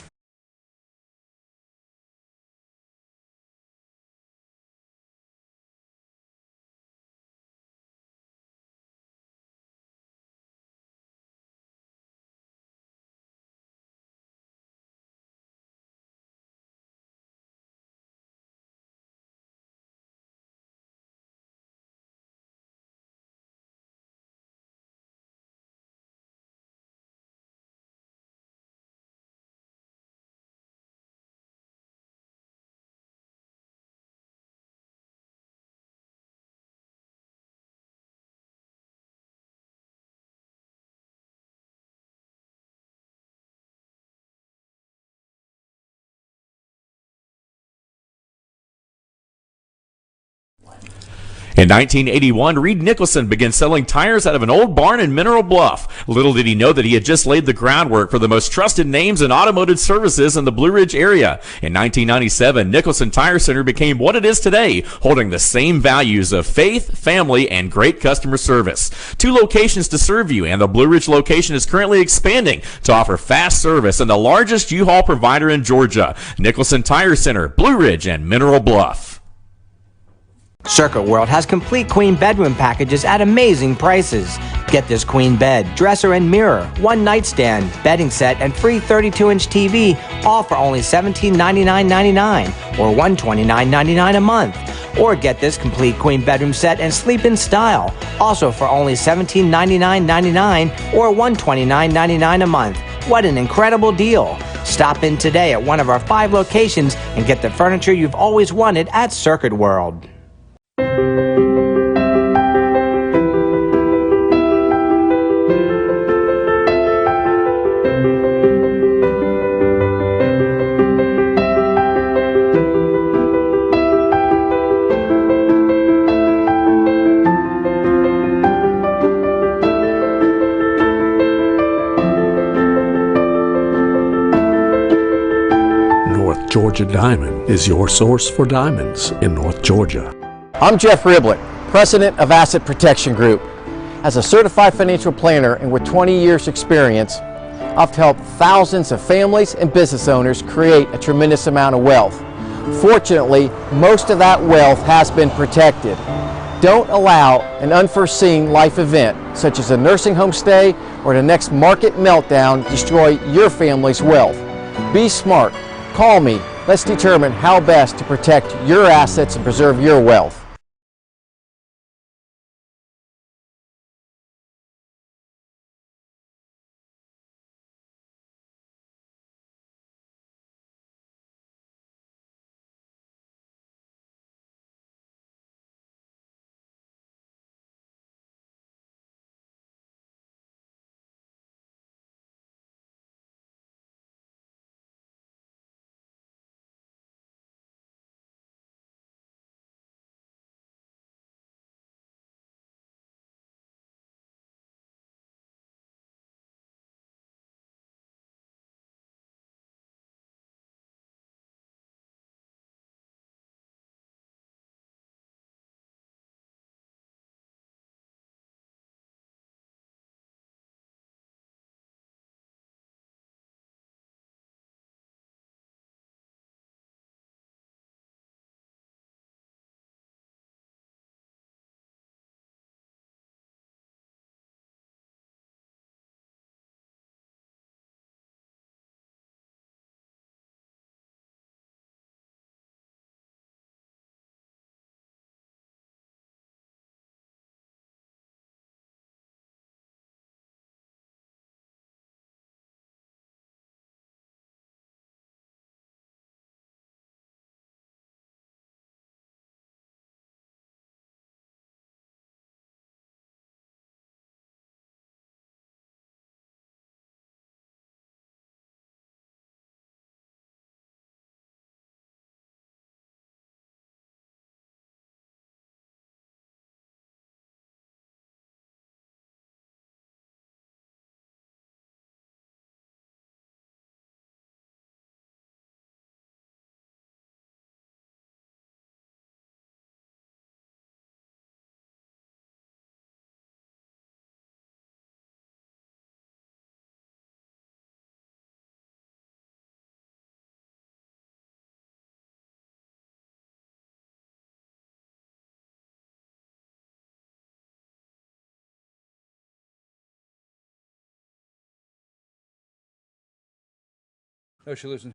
In 1981, Reed Nicholson began selling tires out of an old barn in Mineral Bluff. Little did he know that he had just laid the groundwork for the most trusted names in automotive services in the Blue Ridge area. In 1997, Nicholson Tire Center became what it is today, holding the same values of faith, family, and great customer service. 2 locations to serve you, and the Blue Ridge location is currently expanding to offer fast service and the largest U-Haul provider in Georgia. Nicholson Tire Center, Blue Ridge, and Mineral Bluff.
Circuit World has complete queen bedroom packages at amazing prices. Get this queen bed, dresser and mirror, 1 nightstand, bedding set, and free 32-inch TV, all for only $1799.99 or $129.99 a month. Or get this complete queen bedroom set and sleep in style, also for only $1799.99 or $129.99 a month. What an incredible deal! Stop in today at one of our 5 locations and get the furniture you've always wanted at Circuit World.
North Georgia Diamond is your source for diamonds in North Georgia.
I'm Jeff Riblett, President of Asset Protection Group. As a certified financial planner and with 20 years experience, I've helped thousands of families and business owners create a tremendous amount of wealth. Fortunately, most of that wealth has been protected. Don't allow an unforeseen life event, such as a nursing home stay or the next market meltdown, destroy your family's wealth. Be smart. Call me. Let's determine how best to protect your assets and preserve your wealth.
No, she lives in.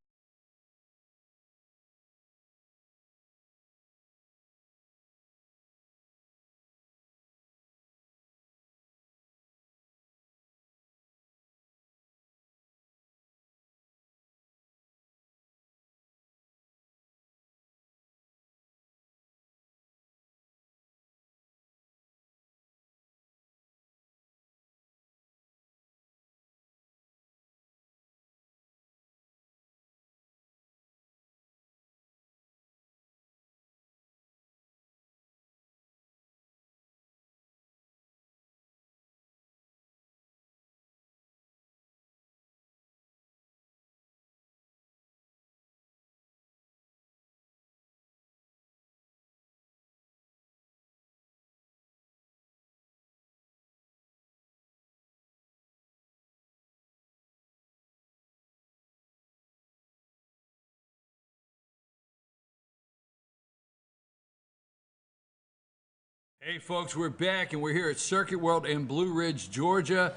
Hey folks, we're back and we're here at Circuit World in Blue Ridge, Georgia,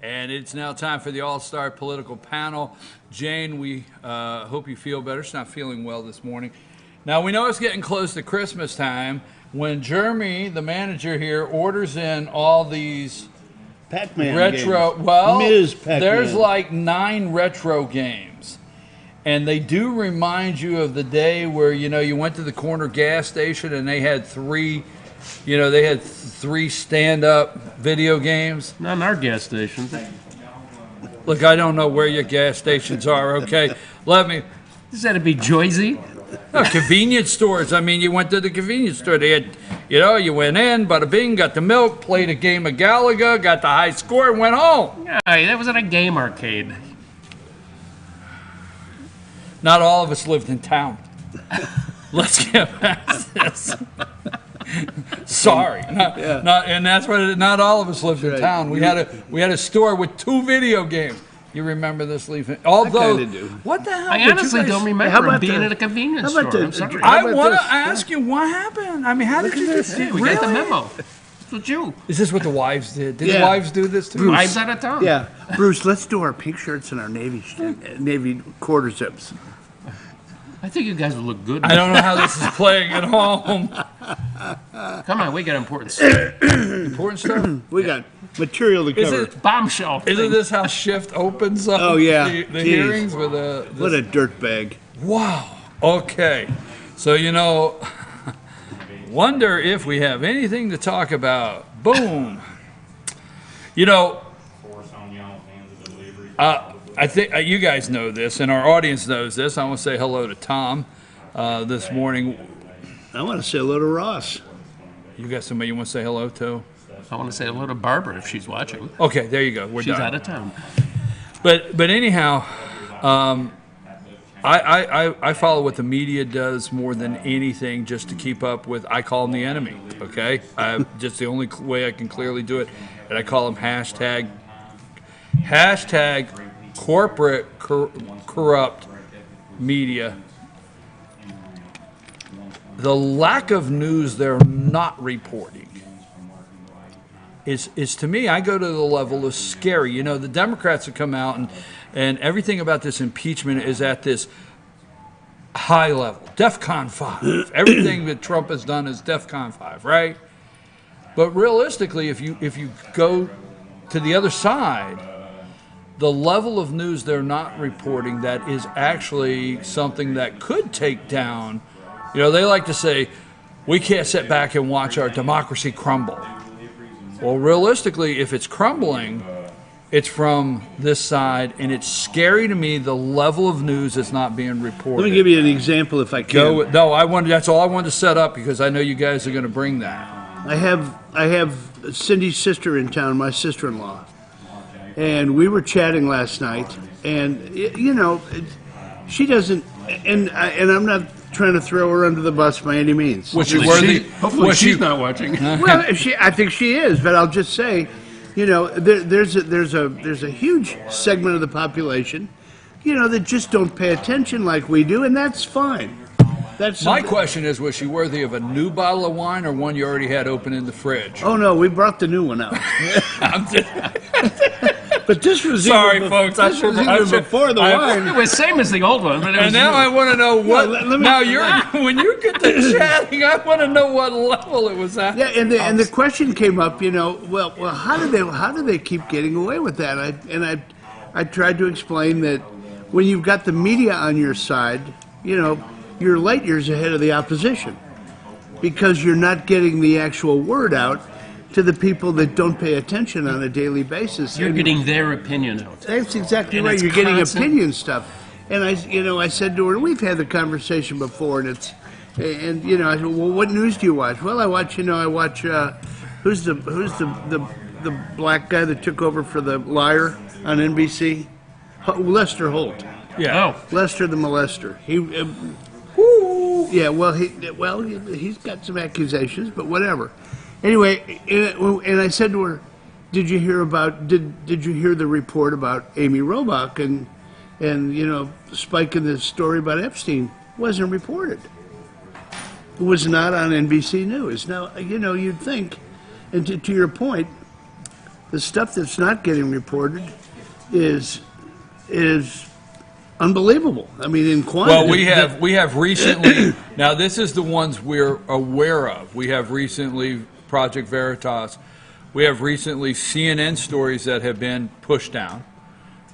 and it's now time for the All-Star Political Panel. Jane, we hope you feel better. She's not feeling well this morning. Now, we know it's getting close to Christmas time when Jeremy, the manager here, orders in all these
Pac-Man
retro,
games.
well,
Ms. Pac-Man.
there's like 9 retro games. And they do remind you of the day where, you went to the corner gas station and they had 3 stand-up video games.
Not in our gas station.
Look, I don't know where your gas stations are, okay?
Does that be Joyzy?
No, convenience stores. I mean, you went to the convenience store. They had, you went in, bada bing, got the milk, played a game of Galaga, got the high score, and went home.
Yeah, that was at a game arcade.
Not all of us lived in town. Let's get past this. Sorry, and that's what. Not all of us lived in town. We had a store with 2 video games. You remember this, Leaf? Although,
I kinda do.
What the hell?
I honestly don't remember being at a convenience store. I'm sorry.
I want to ask you what happened. I mean, how did you just do?
We got the memo. It's what you.
Is this what the wives did? Did the wives do this too?
Wives out of town.
Yeah, Bruce, let's do our pink shirts and our navy quarter zips.
I think you guys would look good.
I don't know how this is playing at home.
Come on, we got important stuff.
Important stuff?
We got material to cover.
Bombshell.
Isn't this how Shift opens up the hearings with a...
What a dirtbag.
Wow. Okay. So, wonder if we have anything to talk about. Boom. I think you guys know this, and our audience knows this. I want to say hello to Tom this morning.
I want to say hello to Ross.
You got somebody you want to say hello to?
I want to say hello to Barbara if she's watching.
Okay, there you go.
She's
done.
out of town.
But anyhow, I follow what the media does more than anything just to keep up with. I call them the enemy. Okay, just the only way I can clearly do it, and I call them hashtag corporate corrupt media. The lack of news they're not reporting is to me, I go to the level of scary. The Democrats have come out and everything about this impeachment is at this high level, DEFCON 5. Everything that Trump has done is DEFCON 5, right? But realistically, if you go to the other side, the level of news they're not reporting that is actually something that could take down, they like to say, we can't sit back and watch our democracy crumble. Well, realistically, if it's crumbling, it's from this side, and it's scary to me, the level of news that's not being reported.
Let me give you an example if I can.
That's all I wanted to set up because I know you guys are going to bring that.
I have Cindy's sister in town, my sister-in-law. And we were chatting last night, and she doesn't. And I'm not trying to throw her under the bus by any means.
Hopefully, she's not watching.
Well, I think she is, but I'll just say, there's a huge segment of the population, that just don't pay attention like we do, and that's fine.
My question is, was she worthy of a new bottle of wine or one you already had open in the fridge?
Oh no, we brought the new one out. But this was
Sorry,
even,
folks.
This was even before the wine.
It was same as the old one, but it was
And now I want to know what.
let me-
now when you get to chatting, I want to know what level it was at.
Yeah, and the question came up, well, how do they keep getting away with that? I tried to explain that when you've got the media on your side, you're light years ahead of the opposition because you're not getting the actual word out to the people that don't pay attention on a daily basis.
You're getting their opinion out.
That's exactly
And
right.
it's
You're getting
constant.
opinion stuff. And I said to her, and we've had the conversation before, and I said, well, what news do you watch? Well, I watch who's the black guy that took over for the Liar on NBC? Lester Holt.
Yeah.
Oh,
Lester the molester. He's got some accusations, but whatever. Anyway, and I said to her, "Did you hear the report about Amy Robach and spiking the story about Epstein? Wasn't reported. It was not on NBC News. Now, you'd think, and to your point, the stuff that's not getting reported is unbelievable. I mean, in quantity.
Well, we have recently. Now, this is the ones we're aware of. We have recently Project Veritas. We have recently CNN stories that have been pushed down.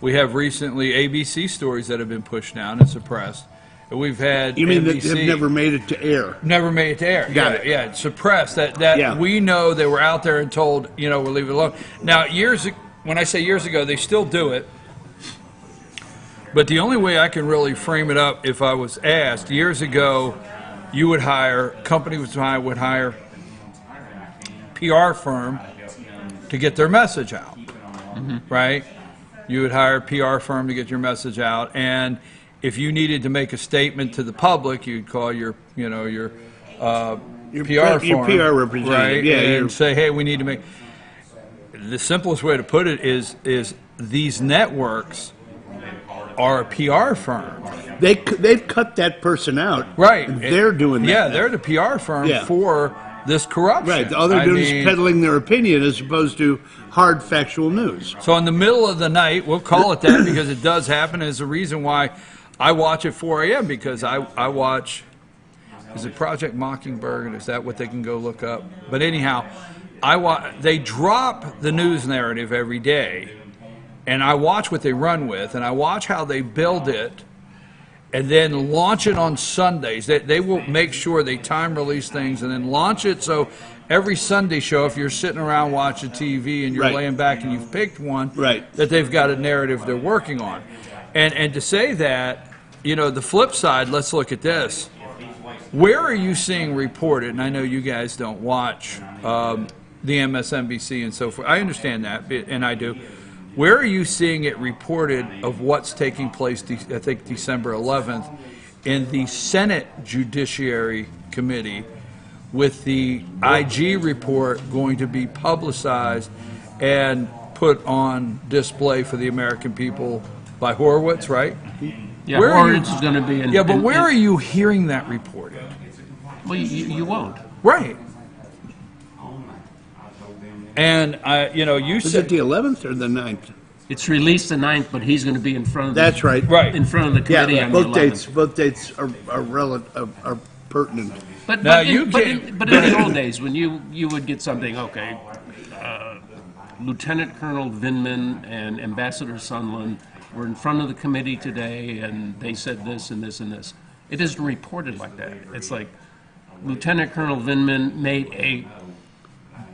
We have recently ABC stories that have been pushed down and suppressed. And we've had
You mean
NBC,
that have never made it to air?
Never made it to air.
Got it.
Yeah, suppressed. That
Yeah.
we know they were out there and told, we'll leave it alone. Now, when I say years ago, they still do it. But the only way I can really frame it up, if I was asked, years ago, companies would hire PR firm to get their message out, right? You would hire a PR firm to get your message out, and if you needed to make a statement to the public, you'd call your PR firm,
Your PR representative,
right?
yeah,
and say, hey, we need to make. The simplest way to put it is these networks are a PR firm.
They've cut that person out.
Right.
They're doing that.
Yeah,
now.
they're the PR firm
Yeah.
for this corruption.
Right. All they're doing is peddling their opinion as opposed to hard factual news.
So in the middle of the night, we'll call it that because it does happen, is the reason why I watch at 4 a.m. because I watch, is it Project Mockingbird? Is that what they can go look up? But anyhow, they drop the news narrative every day, and I watch what they run with, and I watch how they build it, and then launch it on Sundays. They will make sure they time release things and then launch it. So every Sunday show, if you're sitting around watching TV and you're
Right.
laying back and you've picked one,
Right.
that they've got a narrative they're working on. And to say that, the flip side, let's look at this. Where are you seeing reported, and I know you guys don't watch the MSNBC and so forth. I understand that, and I do. Where are you seeing it reported of what's taking place, I think, December 11th, in the Senate Judiciary Committee with the IG report going to be publicized and put on display for the American people by Horowitz, right?
yeah,
Where are you-
Horowitz is going to be in.
Yeah, but where are you hearing that reported?
Well, you won't.
Right. And, you
Is
said...
it the 11th or the 9th?
It's released the 9th, but he's going to be in front of.
That's right.
Right.
In front of the committee
Yeah,
on the
both
11th.
dates are pertinent.
But
Now,
but,
you
in, but,
can't-
in, but in the old days, when you would get something, okay, Lieutenant Colonel Vindman and Ambassador Sondland were in front of the committee today, and they said this and this and this. It isn't reported like that. It's like Lieutenant Colonel Vindman made a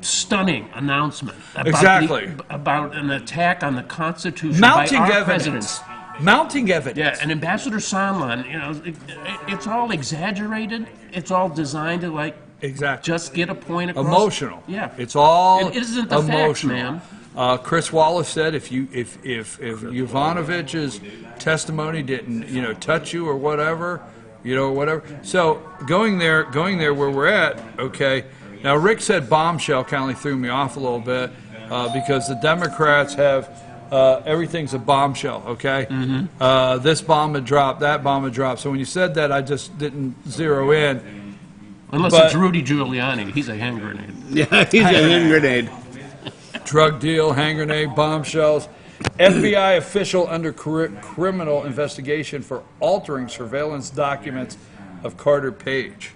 stunning announcement about,
Exactly.
about an attack on the Constitution
Mounting
by our
evidence.
presidents.
Mounting evidence.
Yeah, and Ambassador Sondland, it's all exaggerated. It's all designed to
Exactly.
just get a point across.
Emotional.
Yeah,
It's all
It isn't the facts,
emotional.
man.
Chris Wallace said if Yovanovitch's testimony didn't touch you or whatever, whatever. So going there where we're at, okay. Now Rick said bombshell kind of threw me off a little bit because the Democrats have everything's a bombshell, okay?
Mm-hmm.
This bomb had dropped, that bomb had dropped. So when you said that, I just didn't zero in.
Unless
But-
it's Rudy Giuliani, he's a hand grenade.
Yeah, he's a hand grenade.
Drug deal, hand grenade, bombshells. FBI official under criminal investigation for altering surveillance documents of Carter Page.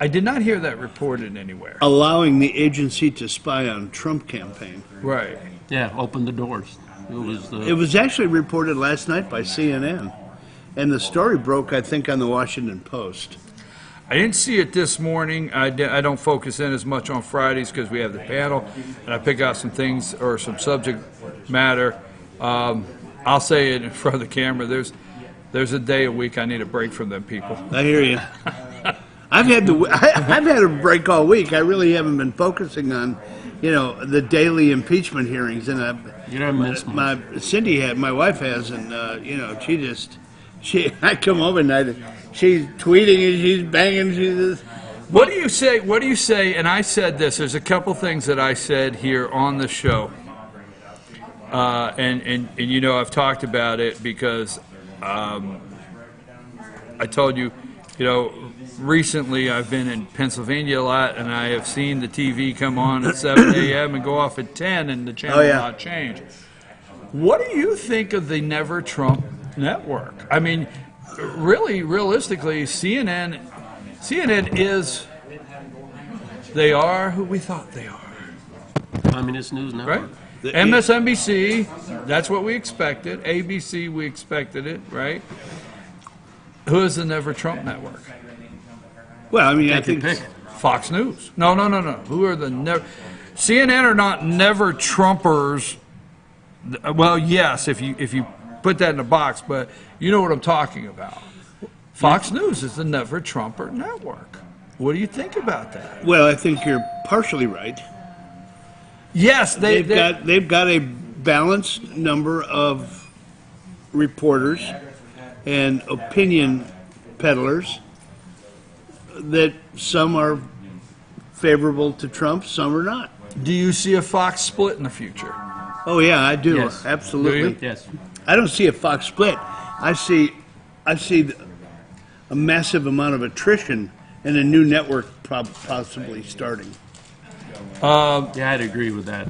I did not hear that reported anywhere.
Allowing the agency to spy on Trump campaign.
Right.
Yeah, open the doors.
It was actually reported last night by CNN, and the story broke, I think, on the Washington Post.
I didn't see it this morning. I don't focus in as much on Fridays because we have the panel, and I pick out some things or some subject matter. I'll say it in front of the camera. There's a day a week I need a break from them people.
I hear you. I've had a break all week. I really haven't been focusing on, the daily impeachment hearings, and my wife has, and I come home at night, and she's tweeting and she's banging.
What do you say? What do you say? And I said this. There's a couple things that I said here on the show, and I've talked about it because I told you, recently I've been in Pennsylvania a lot, and I have seen the TV come on at 7 a.m. and go off at 10, and the channel will not change. What do you think of the Never Trump network? I mean, really, realistically, CNN is, they are who we thought they are.
Communist News Network.
Right? MSNBC, that's what we expected. ABC, we expected it, right? Who is the Never Trump network?
Well, I mean, I think
Fox News. No. Who are the never? CNN are not Never Trumpers. Well, yes, if you put that in a box, but you know what I'm talking about. Fox News is the Never Trumper network. What do you think about that?
Well, I think you're partially right.
Yes,
they've got a balanced number of reporters and opinion peddlers that some are favorable to Trump, some are not.
Do you see a Fox split in the future?
Oh yeah, I do.
Yes.
Absolutely.
Do you? Yes.
I don't see a Fox split. I see a massive amount of attrition and a new network possibly starting.
Yeah, I'd agree with that.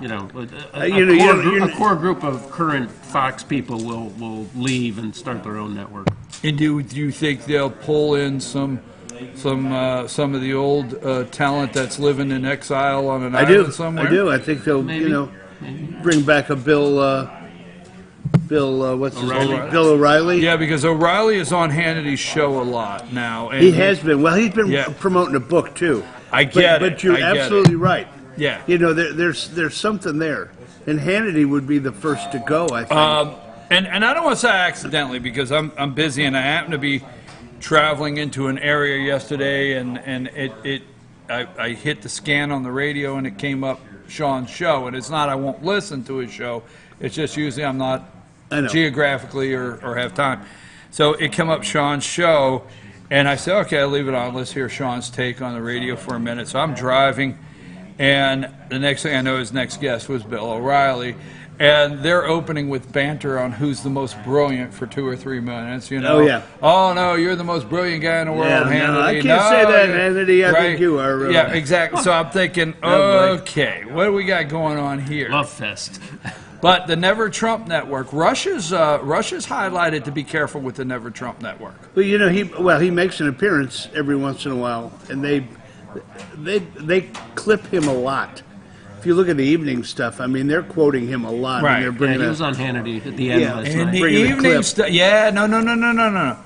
A core group of current Fox people will leave and start their own network.
And do you think they'll pull in some of the old talent that's living in exile on an island somewhere?
I do. I think they'll bring back a Bill. What's his name? Bill O'Reilly.
Yeah, because O'Reilly is on Hannity's show a lot now. And
he has been. Well, he's been promoting a book too.
I get it.
But you're absolutely right.
Yeah.
There's something there, and Hannity would be the first to go, I think.
And I don't want to say accidentally because I'm busy and I happen to be traveling into an area yesterday and I hit the scan on the radio and it came up Sean's show, and it's not I won't listen to his show. It's just usually I'm not geographically or have time. So it came up Sean's show, and I said, okay, I'll leave it on. Let's hear Sean's take on the radio for a minute. So I'm driving, and the next thing I know, his next guest was Bill O'Reilly. And they're opening with banter on who's the most brilliant for 2 or 3 minutes,
Oh, yeah.
Oh, no, you're the most brilliant guy in the world, Hannity.
No, I can't say that, Hannity. I think you are.
Yeah, exactly. So I'm thinking, okay, what do we got going on here?
Love fest.
But the Never Trump Network, Russia's highlighted to be careful with the Never Trump Network.
Well, he makes an appearance every once in a while, and they clip him a lot. If you look at the evening stuff, I mean, they're quoting him a lot.
Right.
And they're
He was on Hannity at the end last night.
And the evening stuff, no.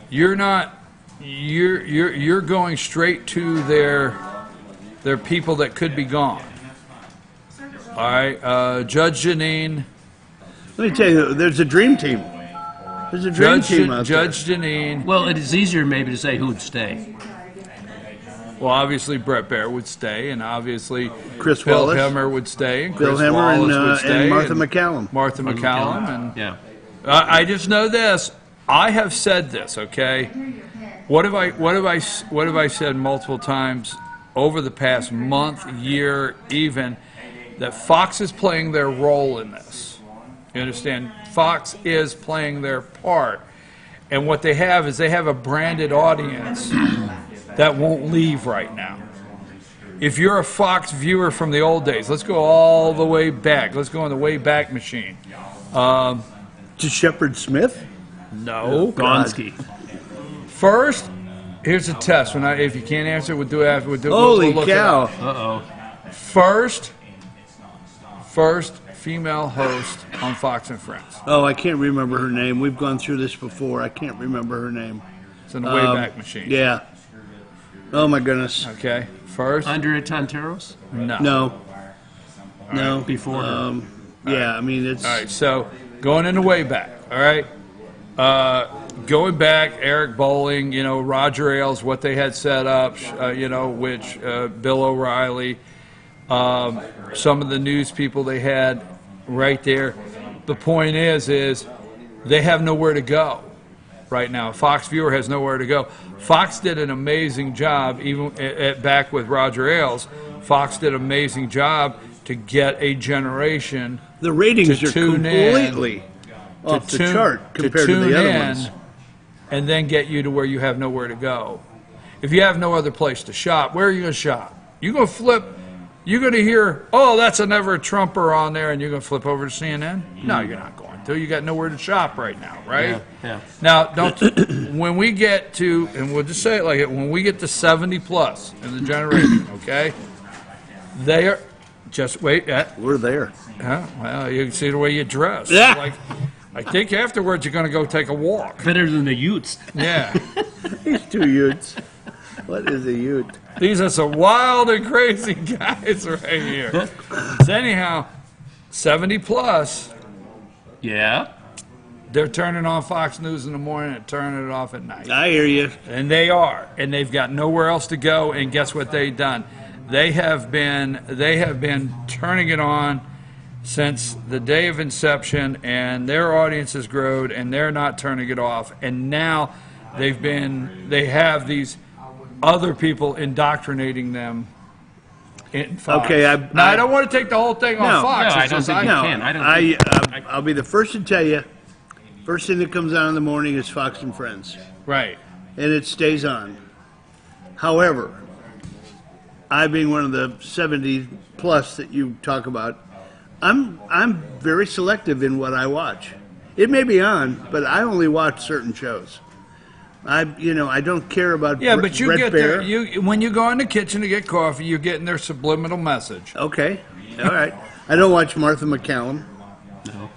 You're not. You're going straight to their people that could be gone. All right, Judge Jeanine.
Let me tell you, there's a dream team. There's a dream team out there.
Judge Jeanine.
Well, it is easier maybe to say who'd stay.
Well, obviously Brett Baer would stay, and obviously
Chris
Bill
Wallace.
Hemmer would stay, and
Bill
Chris
Hemmer
Wallace would stay,
and Martha McCallum.
Martha McCallum, and
yeah.
I just know this. I have said this. Okay, what have I said multiple times over the past month, year, even that Fox is playing their role in this. You understand? Fox is playing their part, and what they have is they have a branded audience that won't leave right now. if you're a Fox viewer from the old days, let's go all the way back. Let's go on the way back machine.
To Shepard Smith?
No.
Gonski.
First, here's a test. If you can't answer it, we'll do it after.
Holy
we'll look
cow.
it up.
Uh-oh.
First female host on Fox and Friends.
Oh, I can't remember her name. We've gone through this before. I can't remember her name.
It's in the Wayback Machine.
Yeah. Oh, my goodness.
Okay. First.
Andrea Tanteros?
No.
No. No.
Before her.
Yeah, I mean, it's...
All right, so going in the Wayback, all right? Going back, Eric Bowling, Roger Ailes, what they had set up, which Bill O'Reilly, some of the news people they had right there. The point is they have nowhere to go right now. Fox viewer has nowhere to go. Fox did an amazing job, even back with Roger Ailes. Fox did an amazing job to get a generation.
The ratings
to
are
tune
completely off the chart compared to the other ones.
And then get you to where you have nowhere to go. If you have no other place to shop, where are you going to shop? You're going to flip. You're going to hear, oh, that's a never Trumper on there, and you're going to flip over to CNN? No, you're not going to. You got nowhere to shop right now, right?
Yeah.
Now, when we get to, and we'll just say it like it, when we get to 70 plus in the generation, okay, they are, just wait.
We're there.
Well, you can see the way you dress.
Yeah.
I think afterwards you're going to go take a walk.
Better than the Utes.
Yeah.
These two Utes. What is a Ute?
These are some wild and crazy guys right here. So anyhow, 70 plus.
Yeah.
They're turning on Fox News in the morning and turning it off at night.
I hear you.
And they are. And they've got nowhere else to go. And guess what they've done? They have been turning it on since the day of inception, and their audience has grown, and they're not turning it off. And now they have these other people indoctrinating them in Fox.
Okay,
I don't want to take the whole thing on Fox.
No, I don't think you can.
I'll be the first to tell you, first thing that comes on in the morning is Fox and Friends.
Right.
And it stays on. However, I being one of the 70 plus that you talk about, I'm very selective in what I watch. It may be on, but I only watch certain shows. I don't care about
but you
Brett
get
Baer.
there. When you go in the kitchen to get coffee, you're getting their subliminal message.
Okay, all right. I don't watch Martha McCallum.
No.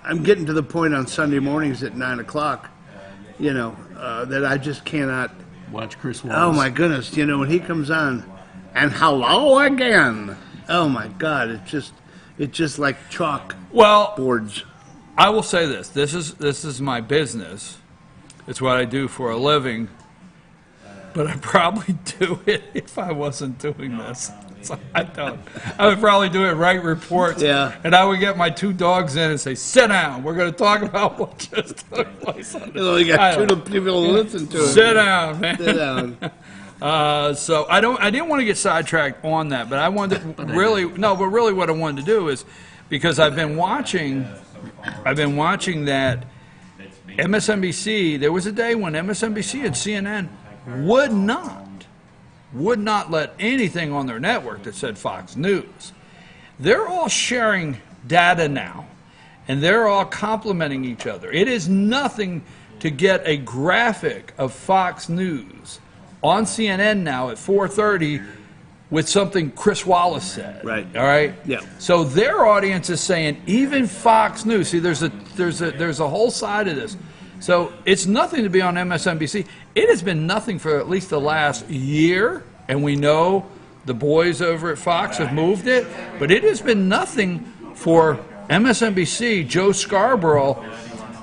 I'm getting to the point on Sunday mornings at 9:00, that I just cannot
watch Chris Wallace.
Oh my goodness, when he comes on, and hello again. Oh my God, it's just like chalk boards.
I will say this. This is my business. It's what I do for a living. But I'd probably do it if I wasn't doing this. So I don't. I would probably do it, write reports.
Yeah.
And I would get my two dogs in and say, sit down. We're going to talk about what just took place on
You only got two people to listen to it.
Sit down, man.
Sit down.
So I didn't want to get sidetracked on that, but I wanted to really what I wanted to do is, because I've been watching that MSNBC. There was a day when MSNBC and CNN would not let anything on their network that said Fox News. They're all sharing data now, and they're all complimenting each other. It is nothing to get a graphic of Fox News on CNN now at 4:30 with something Chris Wallace said.
Right.
All right.
Yeah.
So their audience is saying even Fox News. See, there's a whole side of this. So it's nothing to be on MSNBC. It has been nothing for at least the last year, and we know the boys over at Fox have moved it, but it has been nothing for MSNBC, Joe Scarborough,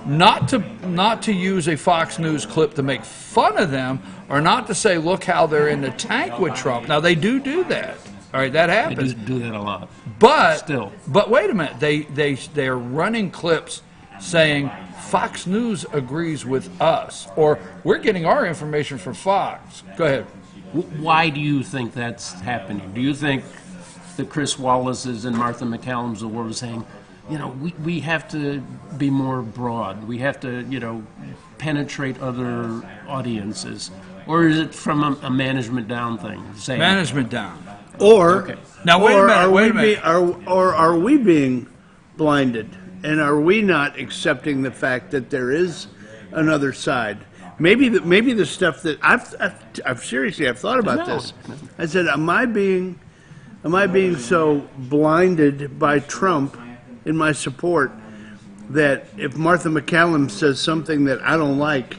not to use a Fox News clip to make fun of them, or not to say, look how they're in the tank with Trump. Now, they do that. All right, that happens.
They do that a lot.
But wait a minute. They're running clips saying Fox News agrees with us, or we're getting our information from Fox. Go ahead.
Why do you think that's happening? Do you think the Chris Wallaces and Martha McCallums of the world are saying, we have to be more broad. We have to, penetrate other audiences. Or is it from a management down thing? Saying,
Management down.
Or
Now, wait a
or
minute,
are
wait a
we
minute.
are we being blinded, and are we not accepting the fact that there is another side? Maybe the stuff that I've seriously thought about this. I said, am I being so blinded by Trump in my support that if Martha McCallum says something that I don't like,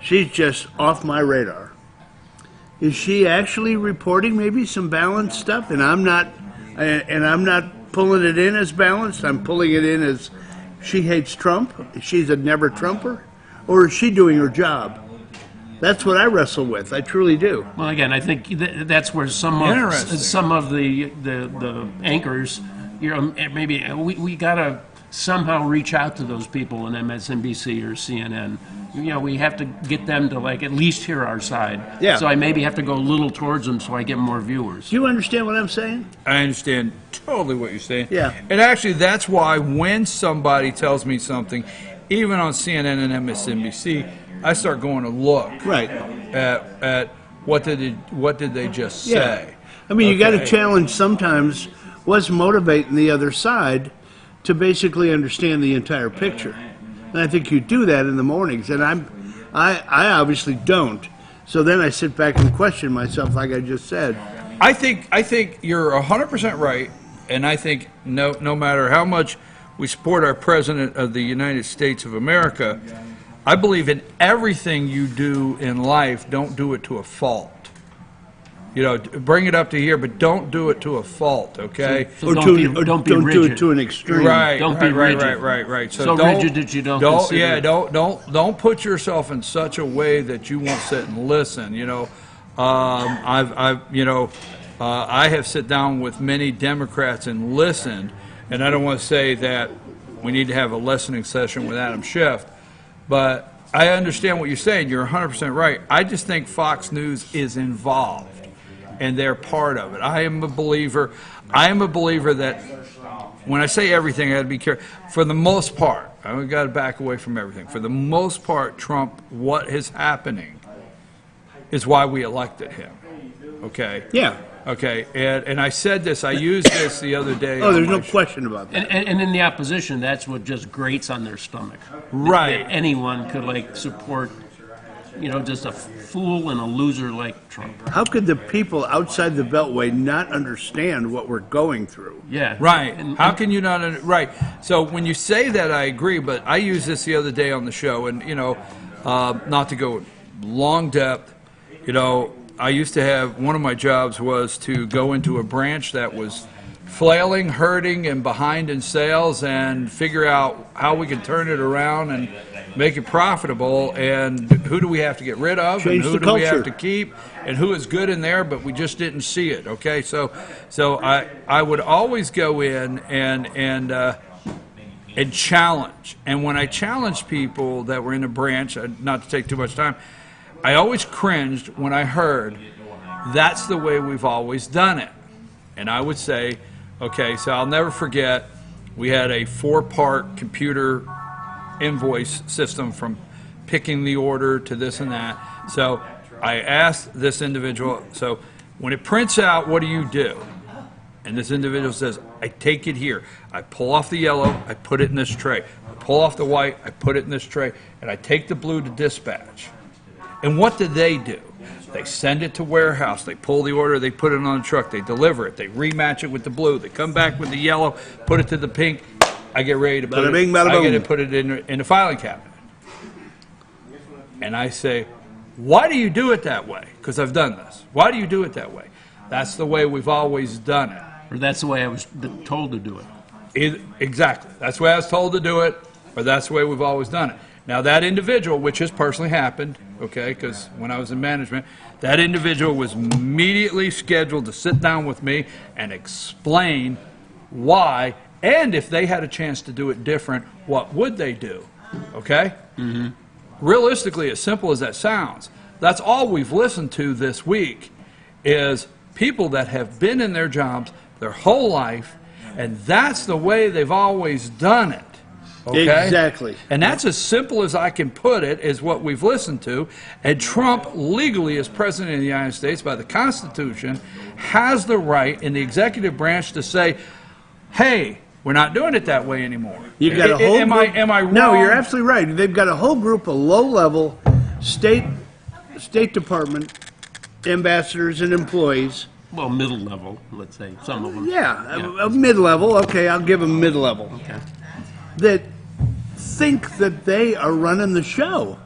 she's just off my radar? Is she actually reporting maybe some balanced stuff, and I'm not pulling it in as balanced? I'm pulling it in as she hates Trump. She's a never Trumper, or is she doing her job? That's what I wrestle with. I truly do.
Well, again, I think that's where some of the anchors, maybe we gotta somehow reach out to those people in MSNBC or CNN. We have to get them to at least hear our side.
Yeah.
So I maybe have to go a little towards them so I get more viewers.
Do you understand what I'm saying?
I understand totally what you're saying.
Yeah.
And actually, that's why when somebody tells me something, even on CNN and MSNBC, I start going to look at what did they just say.
I mean, you got to challenge sometimes what's motivating the other side to basically understand the entire picture. And I think you do that in the mornings, and I obviously don't. So then I sit back and question myself, like I just said.
I think you're 100% right, and I think no matter how much we support our President of the United States of America, I believe in everything you do in life, don't do it to a fault. Bring it up to here, but don't do it to a fault, okay?
So don't be rigid.
Do it to an extreme.
Right,
Don't be rigid.
Right.
So rigid that you don't consider.
Yeah, don't put yourself in such a way that you won't sit and listen. I have sat down with many Democrats and listened, and I don't want to say that we need to have a listening session with Adam Schiff, but I understand what you're saying. You're 100% right. I just think Fox News is involved, and they're part of it. I am a believer that when I say everything, I got to be careful. For the most part, I've got to back away from everything. For the most part, Trump, what is happening is why we elected him. Okay?
Yeah.
Okay, and I said this, I used this the other day.
Oh, there's no question about that.
And in the opposition, that's what just grates on their stomach.
Right.
That anyone could support, just a fool and a loser like Trump.
How could the people outside the Beltway not understand what we're going through?
Yeah.
Right. How can you not? Right. So when you say that, I agree, but I used this the other day on the show, and, not to go long depth, I used to have, one of my jobs was to go into a branch that was flailing, hurting, and behind in sales and figure out how we could turn it around and make it profitable, and who do we have to get rid of,
Change
and who
the
do we have
culture.
to keep, and who is good in there, but we just didn't see it, okay? So I would always go in and challenge. And when I challenged people that were in a branch, not to take too much time, I always cringed when I heard, that's the way we've always done it. And I would say, okay, so I'll never forget, we had a 4-part computer invoice system from picking the order to this and that. So I asked this individual, so when it prints out, what do you do? And this individual says, I take it here. I pull off the yellow, I put it in this tray. I pull off the white, I put it in this tray. And I take the blue to dispatch. And what do? They send it to warehouse. They pull the order. They put it on a truck. They deliver it. They rematch it with the blue. They come back with the yellow, put it to the pink. I get ready to put
Bada bing,
it.
bada
I get
boom.
to put it in the filing cabinet. And I say, why do you do it that way? Because I've done this. Why do you do it that way? That's the way we've always done it.
Or that's the way I was told to do it.
Exactly. That's the way I was told to do it, or that's the way we've always done it. Now, that individual, which has personally happened, okay, because when I was in management, that individual was immediately scheduled to sit down with me and explain why, and if they had a chance to do it different, what would they do, okay? Mm-hmm. Realistically, as simple as that sounds, that's all we've listened to this week is people that have been in their jobs their whole life, and that's the way they've always done it, Okay?
Exactly.
And that's as simple as I can put it, is what we've listened to. And Trump, legally, as President of the United States, by the Constitution, has the right in the executive branch to say, hey, we're not doing it that way anymore.
You've got a whole
am I wrong?
No, you're absolutely right. They've got a whole group of low-level State Department ambassadors and employees.
Well, middle level, let's say, some of them.
Yeah. Mid-level. Okay, I'll give them mid-level.
Okay.
That think that they are running the show.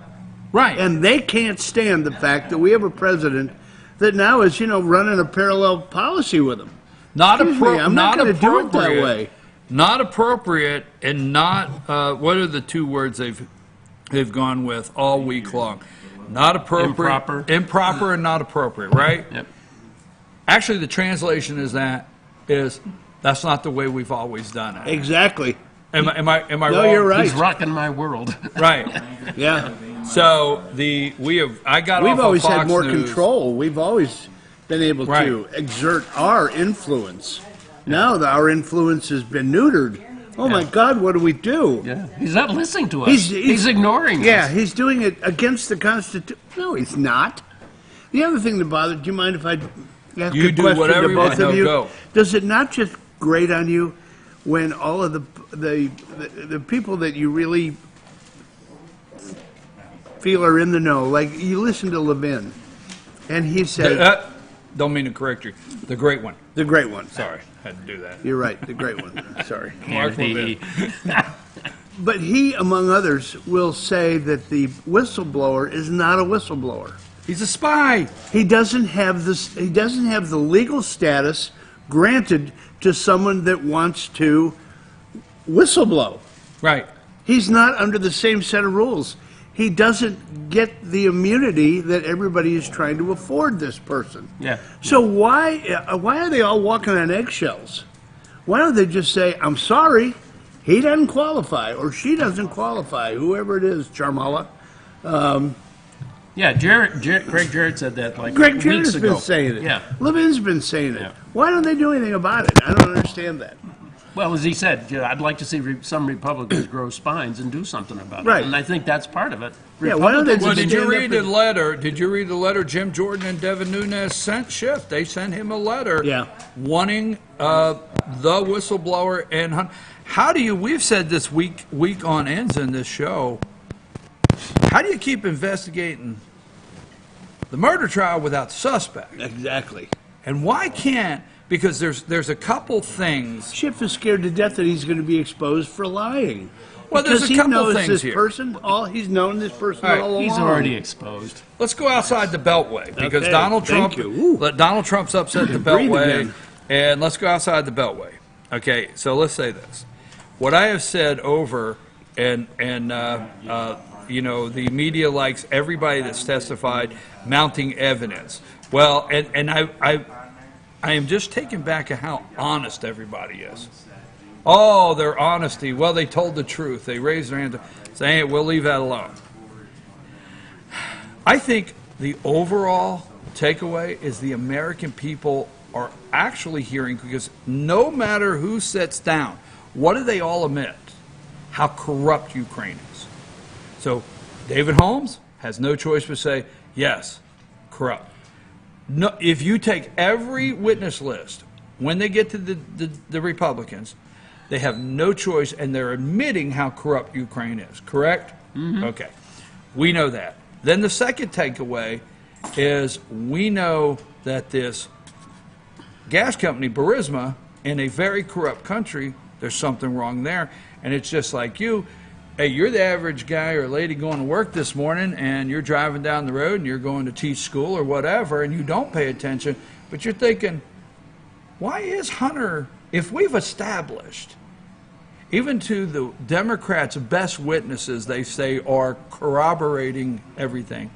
Right.
And they can't stand the fact that we have a president that now is, running a parallel policy with them.
Not
Excuse me, I'm not
not
gonna do it that
appropriate.
way.
Not appropriate, and not. What are the two words they've gone with all week long? Not appropriate. Improper and not appropriate. Right.
Yep.
Actually, the translation is that's not the way we've always done it.
Exactly.
Am I
No,
wrong?
you're right.
He's rocking my world.
Right.
Yeah.
So we've
always
Fox
had more
News.
control. We've always been able
Right.
to exert our influence. Now our influence has been neutered. Oh my God, what do we do?
Yeah. He's not listening to us. He's ignoring us.
Yeah, he's doing it against the Constitution. No, he's not. The other thing that bothers, do you mind if I ask
You
a
do
question
whatever
to
you
both
want.
of
No,
you?
go.
Does it not just grate on you when all of the people that you really feel are in the know, like you listen to Levin, and he said,
Don't mean to correct you. The great one.
the great one.
Sorry, had to do that.
You're right, the great one. Sorry.
Mark Levin.
But he, among others, will say that the whistleblower is not a whistleblower.
He's a spy.
He doesn't have this. He doesn't have the legal status granted to someone that wants to whistleblow.
Right.
He's not under the same set of rules. He doesn't get the immunity that everybody is trying to afford this person.
Yeah.
So why are they all walking on eggshells? Why don't they just say, "I'm sorry, he doesn't qualify," or "She doesn't qualify," whoever it is, Charmala.
Yeah, Greg Jarrett said that like
Greg Jarrett
weeks
has
ago.
been saying it.
Yeah.
Levin's been saying it.
Yeah.
Why don't they do anything about it? I don't understand that.
Well, as he said, I'd like to see some Republicans grow spines and do something about
Right.
it. And I think that's part of it.
Yeah, why don't they
Republicans-
Well, did you
stand
read
up
the
and-
letter? Did you read the letter Jim Jordan and Devin Nunes sent Schiff? They sent him a letter
Yeah.
wanting the whistleblower. And how do you, we've said this week on ends in this show, how do you keep investigating the murder trial without the suspect?
Exactly.
And why can't, because there's a couple things.
Schiff is scared to death that he's going to be exposed for lying.
Well, there's
because
a
he
couple
knows
things
this
here.
person. He's known this person
All right,
all along.
He's already exposed.
Let's go outside the Beltway because
Okay,
Donald
thank
Trump.
you. Ooh.
Donald Trump's upset the
Breathe
Beltway,
again.
and let's go outside the Beltway. Okay, so let's say this: what I have said over, and the media likes everybody that's testified mounting evidence. Well, and I am just taken back at how honest everybody is. Oh, their honesty. Well, they told the truth. They raised their hand, saying, hey, we'll leave that alone. I think the overall takeaway is the American people are actually hearing, because no matter who sits down, what do they all admit? How corrupt Ukraine is. So David Holmes has no choice but say, yes, corrupt. No, if you take every witness list, when they get to the Republicans, they have no choice, and they're admitting how corrupt Ukraine is, correct? Mm-hmm. Okay. We know that. Then the second takeaway is we know that this gas company, Burisma, in a very corrupt country, there's something wrong there. And it's just like you. Hey, you're the average guy or lady going to work this morning, and you're driving down the road, and you're going to teach school or whatever, and you don't pay attention, but you're thinking, why is Hunter, if we've established, even to the Democrats' best witnesses, they say, are corroborating everything.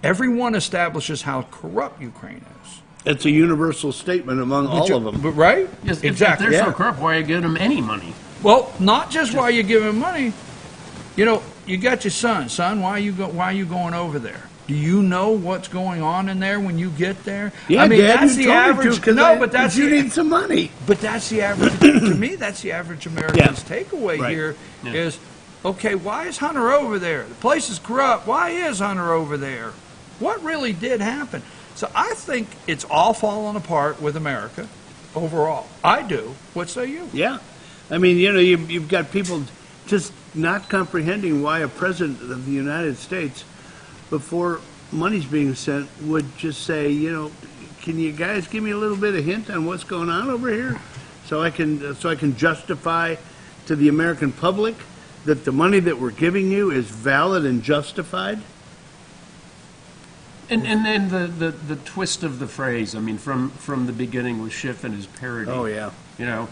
Everyone establishes how corrupt Ukraine is.
It's a universal statement among all of them.
Right?
Yes,
Exactly.
If they're so corrupt, why are you giving them any money?
Well, not just why you give him money. You know, you got your son. Son, why are you going over there? Do you know what's going on in there when you get there?
Yeah,
I mean,
Dad,
that's
you
the
told me
average.
to,
No, but that's
you
the,
need some money.
But that's the average. To me, that's the average American's takeaway
Right.
here
Yeah.
is, okay, why is Hunter over there? The place is corrupt. Why is Hunter over there? What really did happen? So I think it's all falling apart with America overall. I do. What say you?
Yeah. I mean, you know, you've got people just not comprehending why a president of the United States, before money's being sent, would just say, you know, can you guys give me a little bit of hint on what's going on over here, so I can justify to the American public that the money that we're giving you is valid and justified.
And then the twist of the phrase, I mean, from the beginning with Schiff and his parody.
Oh, yeah.
You know,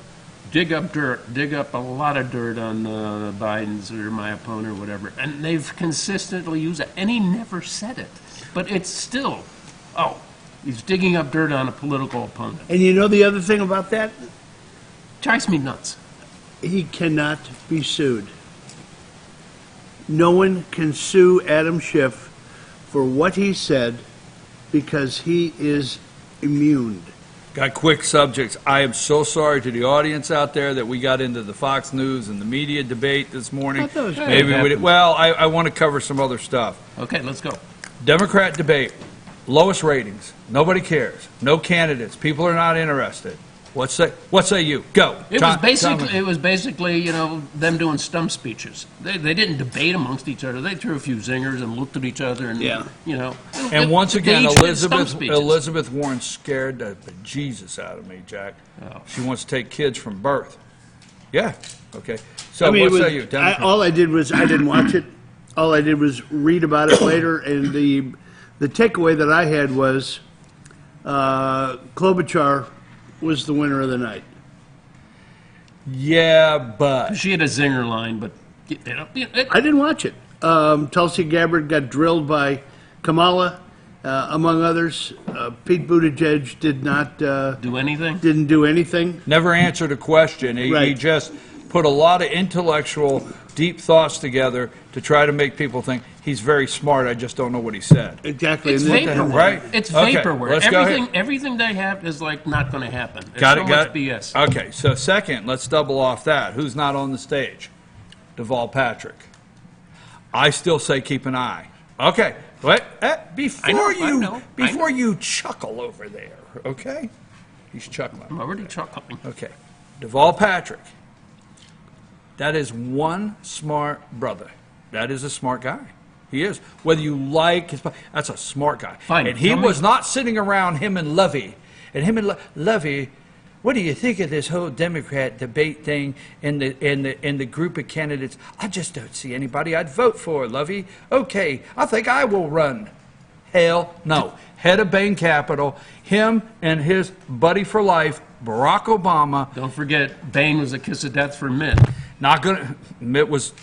dig up a lot of dirt on Biden's or my opponent or whatever. And they've consistently used it. And he never said it. But it's still, he's digging up dirt on a political opponent.
And you know the other thing about that?
Drives me nuts.
He cannot be sued. No one can sue Adam Schiff for what he said because he is immune.
Got quick subjects. I am so sorry to the audience out there that we got into the Fox News and the media debate this morning.
I thought it was
Maybe
good.
we did. Well, I want to cover some other stuff.
Okay, let's go.
Democrat debate, lowest ratings. Nobody cares. No candidates. People are not interested. What say you? Go.
It was basically, you know, them doing stump speeches. They didn't debate amongst each other. They threw a few zingers and looked at each other and, you know.
And once
they
again,
each did stump speeches.
Elizabeth Warren scared the Jesus out of me, Jack.
Oh.
She wants to take kids from birth. Yeah. Okay. So
I mean,
what
it was-
say you? Democrat?
all I did was I didn't watch it. All I did was read about it later, and the takeaway that I had was Klobuchar was the winner of the night.
Yeah, but
She had a zinger line, but
I didn't watch it. Tulsi Gabbard got drilled by Kamala, among others. Pete Buttigieg did not
do anything.
Didn't do anything.
never answered a question. He
Right.
just put a lot of intellectual, deep thoughts together to try to make people think he's very smart. I just don't know what he said.
Exactly.
It's
And then-
vaporware.
Right?
It's
Okay,
vaporware.
let's go ahead.
Everything they have is like not going to happen. It's
Got
so
it.
much
Got it.
BS.
Okay. So second, let's double off that. Who's not on the stage? Deval Patrick. I still say keep an eye. Okay. Wait. Before you chuckle over there. Okay. He's chuckling.
I'm already chuckling.
Okay. Deval Patrick. That is one smart brother. That is a smart guy. He is. Whether you like his, that's a smart guy.
Fine.
And he
Tell me-
was not sitting around him and Levy. And him and Levy, what do you think of this whole Democrat debate thing and the group of candidates? I just don't see anybody I'd vote for, Levy. Okay, I think I will run. Hell no. Head of Bain Capital, him and his buddy for life, Barack Obama.
Don't forget, Bain was a kiss of death for Mitt.
Not gonna.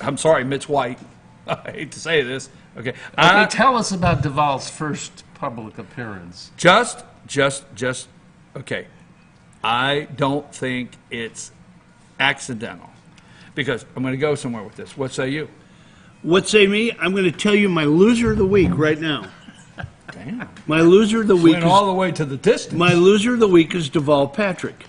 I'm sorry, Mitt's white. I hate to say this. Okay.
Okay, tell us about Deval's first public appearance.
Just. Okay. I don't think it's accidental because I'm going to go somewhere with this. What say you?
What say me? I'm going to tell you my loser of the week right now.
Damn.
My loser of the week
Went
is,
all the way to the distance.
my loser of the week is Deval Patrick.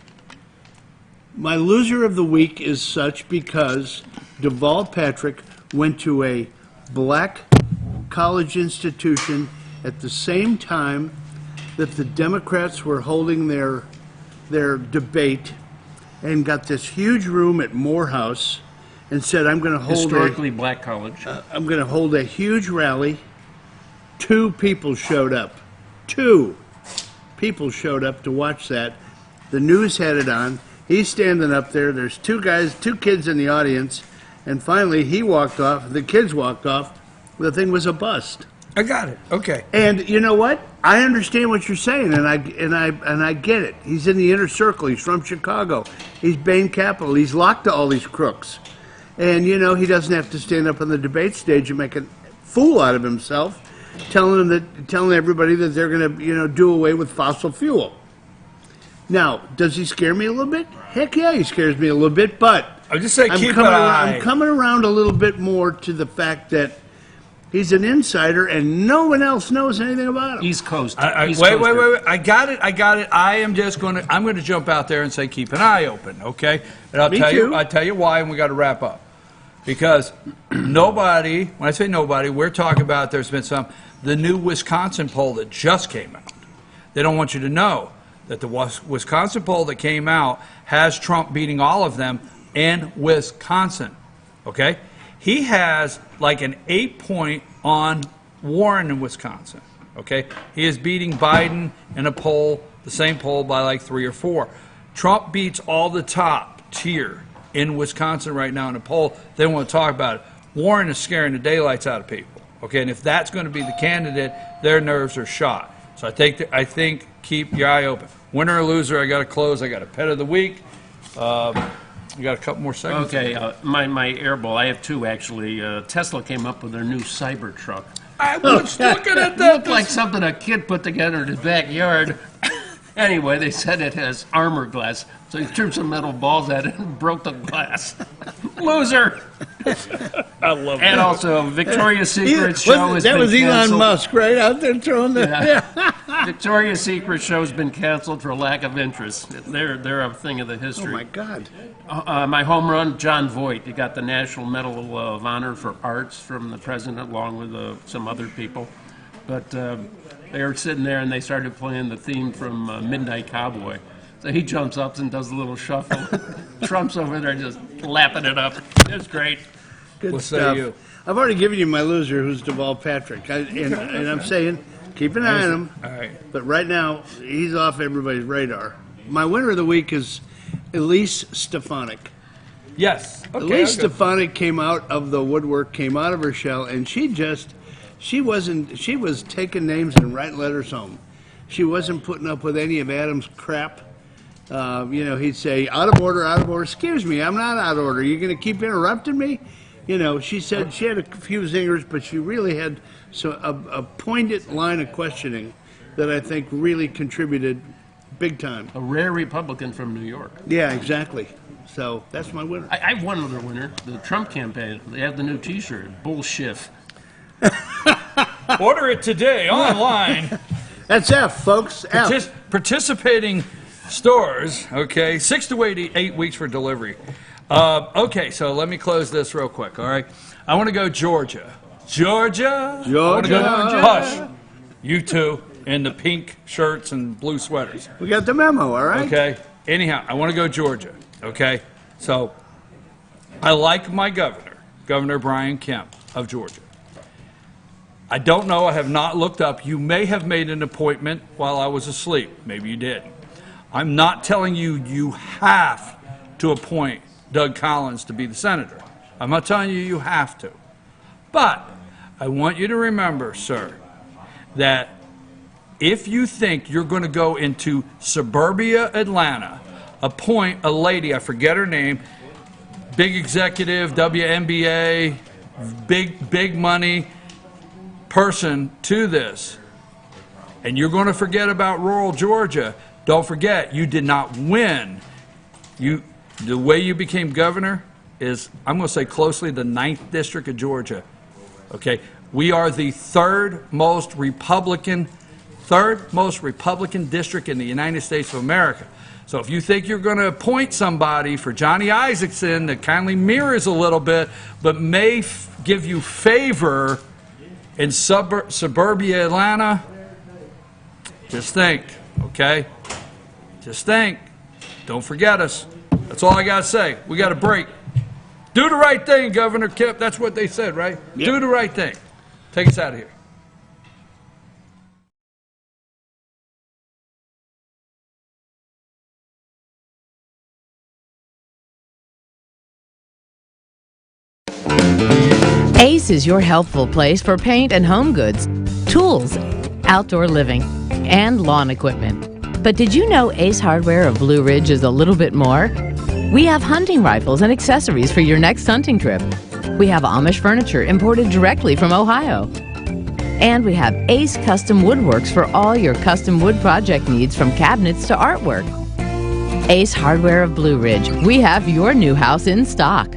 My loser of the week is such because Deval Patrick went to a black college institution at the same time that the Democrats were holding their debate and got this huge room at Morehouse and said, I'm going to hold
Historically black college.
I'm going to hold a huge rally. 2 people showed up. 2 people showed up to watch that. The news had it on. He's standing up there. There's 2 kids in the audience. And finally, he walked off. The kids walked off. The thing was a bust.
I got it. Okay.
And you know what? I understand what you're saying, and I get it. He's in the inner circle. He's from Chicago. He's Bain Capital. He's locked to all these crooks. And, you know, he doesn't have to stand up on the debate stage and make a fool out of himself, telling everybody that they're going to, you know, do away with fossil fuel. Now, does he scare me a little bit? Heck yeah, he scares me a little bit, but
I just say keep an eye.
I'm coming around a little bit more to the fact that He's an insider, and no one else knows anything about him.
East Coast.
Wait. I got it. I'm going to jump out there and say keep an eye open, okay? And I'll tell you why, and we got to wrap up. Because nobody, when I say nobody, we're talking about there's been the new Wisconsin poll that just came out. They don't want you to know that the Wisconsin poll that came out has Trump beating all of them in Wisconsin, okay? He has like an 8-point on Warren in Wisconsin, okay? He is beating Biden in a poll, the same poll, by like 3 or 4. Trump beats all the top tier in Wisconsin right now in a poll. They don't want to talk about it. Warren is scaring the daylights out of people, okay? And if that's going to be the candidate, their nerves are shot. So I think keep your eye open. Winner or loser, I got to close. I got a pet of the week. You got a couple more seconds.
Okay, my airball. I have 2 actually. Tesla came up with their new Cybertruck.
I was looking at
It
that.
looked like something a kid put together in his backyard. Anyway, they said it has armor glass, so he threw some metal balls at it and broke the glass. Loser.
I love that.
And also, Victoria's Secret show has been
That was Elon
canceled.
Musk, right out there throwing the.
Yeah. Victoria's Secret show has been canceled for lack of interest. They're a thing of the history.
Oh my God!
My home run, John Voight. He got the National Medal of Honor for Arts from the president, along with some other people. But they were sitting there and they started playing the theme from Midnight Cowboy. So he jumps up and does a little shuffle. Trump's over there just lapping it up. It's great.
Good
What say
stuff.
you?
I've already given you my loser, who's Deval Patrick, and I'm saying keep an eye on him.
All right.
But right now, he's off everybody's radar. My winner of the week is Elise Stefanik.
Yes. Okay,
Elise
I'll go.
Stefanik came out of the woodwork, came out of her shell, and she was taking names and writing letters home. She wasn't putting up with any of Adam's crap. He'd say, out of order, out of order. Excuse me, I'm not out of order. You're going to keep interrupting me? She said she had a few zingers, but she really had a pointed line of questioning that I think really contributed big time.
A rare Republican from New York.
Yeah, exactly. So that's my winner.
I have one other winner. The Trump campaign. They have the new T-shirt. Bullshit.
Order it today online.
That's F, folks. F.
Participating stores, okay, 6 to 8 weeks for delivery. Okay, so let me close this real quick, all right? I want to go Georgia. Georgia. I want to go Hush. You two in the pink shirts and blue sweaters.
We got the memo, all right?
Okay. Anyhow, I want to go Georgia, okay? So I like my governor, Governor Brian Kemp of Georgia. I don't know. I have not looked up. You may have made an appointment while I was asleep. Maybe you did. I'm not telling you you have to appoint Doug Collins to be the senator. I'm not telling you you have to. But I want you to remember, sir, that if you think you're going to go into suburbia Atlanta, appoint a lady, I forget her name, big executive, WNBA, big money person to this, and you're going to forget about rural Georgia, don't forget, you did not win. The way you became governor is, I'm going to say closely, the 9th district of Georgia. Okay, we are the third most Republican district in the United States of America. So if you think you're going to appoint somebody for Johnny Isaacson that kindly mirrors a little bit, but may give you favor in suburbia Atlanta, just think, okay? Just think. Don't forget us. That's all I got to say. We got a break. Do the right thing, Governor Kemp. That's what they said, right?
Yep.
Do the right thing. Take us out of here.
Ace is your healthful place for paint and home goods, tools, outdoor living, and lawn equipment. But did you know Ace Hardware of Blue Ridge is a little bit more? We have hunting rifles and accessories for your next hunting trip. We have Amish furniture imported directly from Ohio. And we have Ace Custom Woodworks for all your custom wood project needs, from cabinets to artwork. Ace Hardware of Blue Ridge. We have your new house in stock.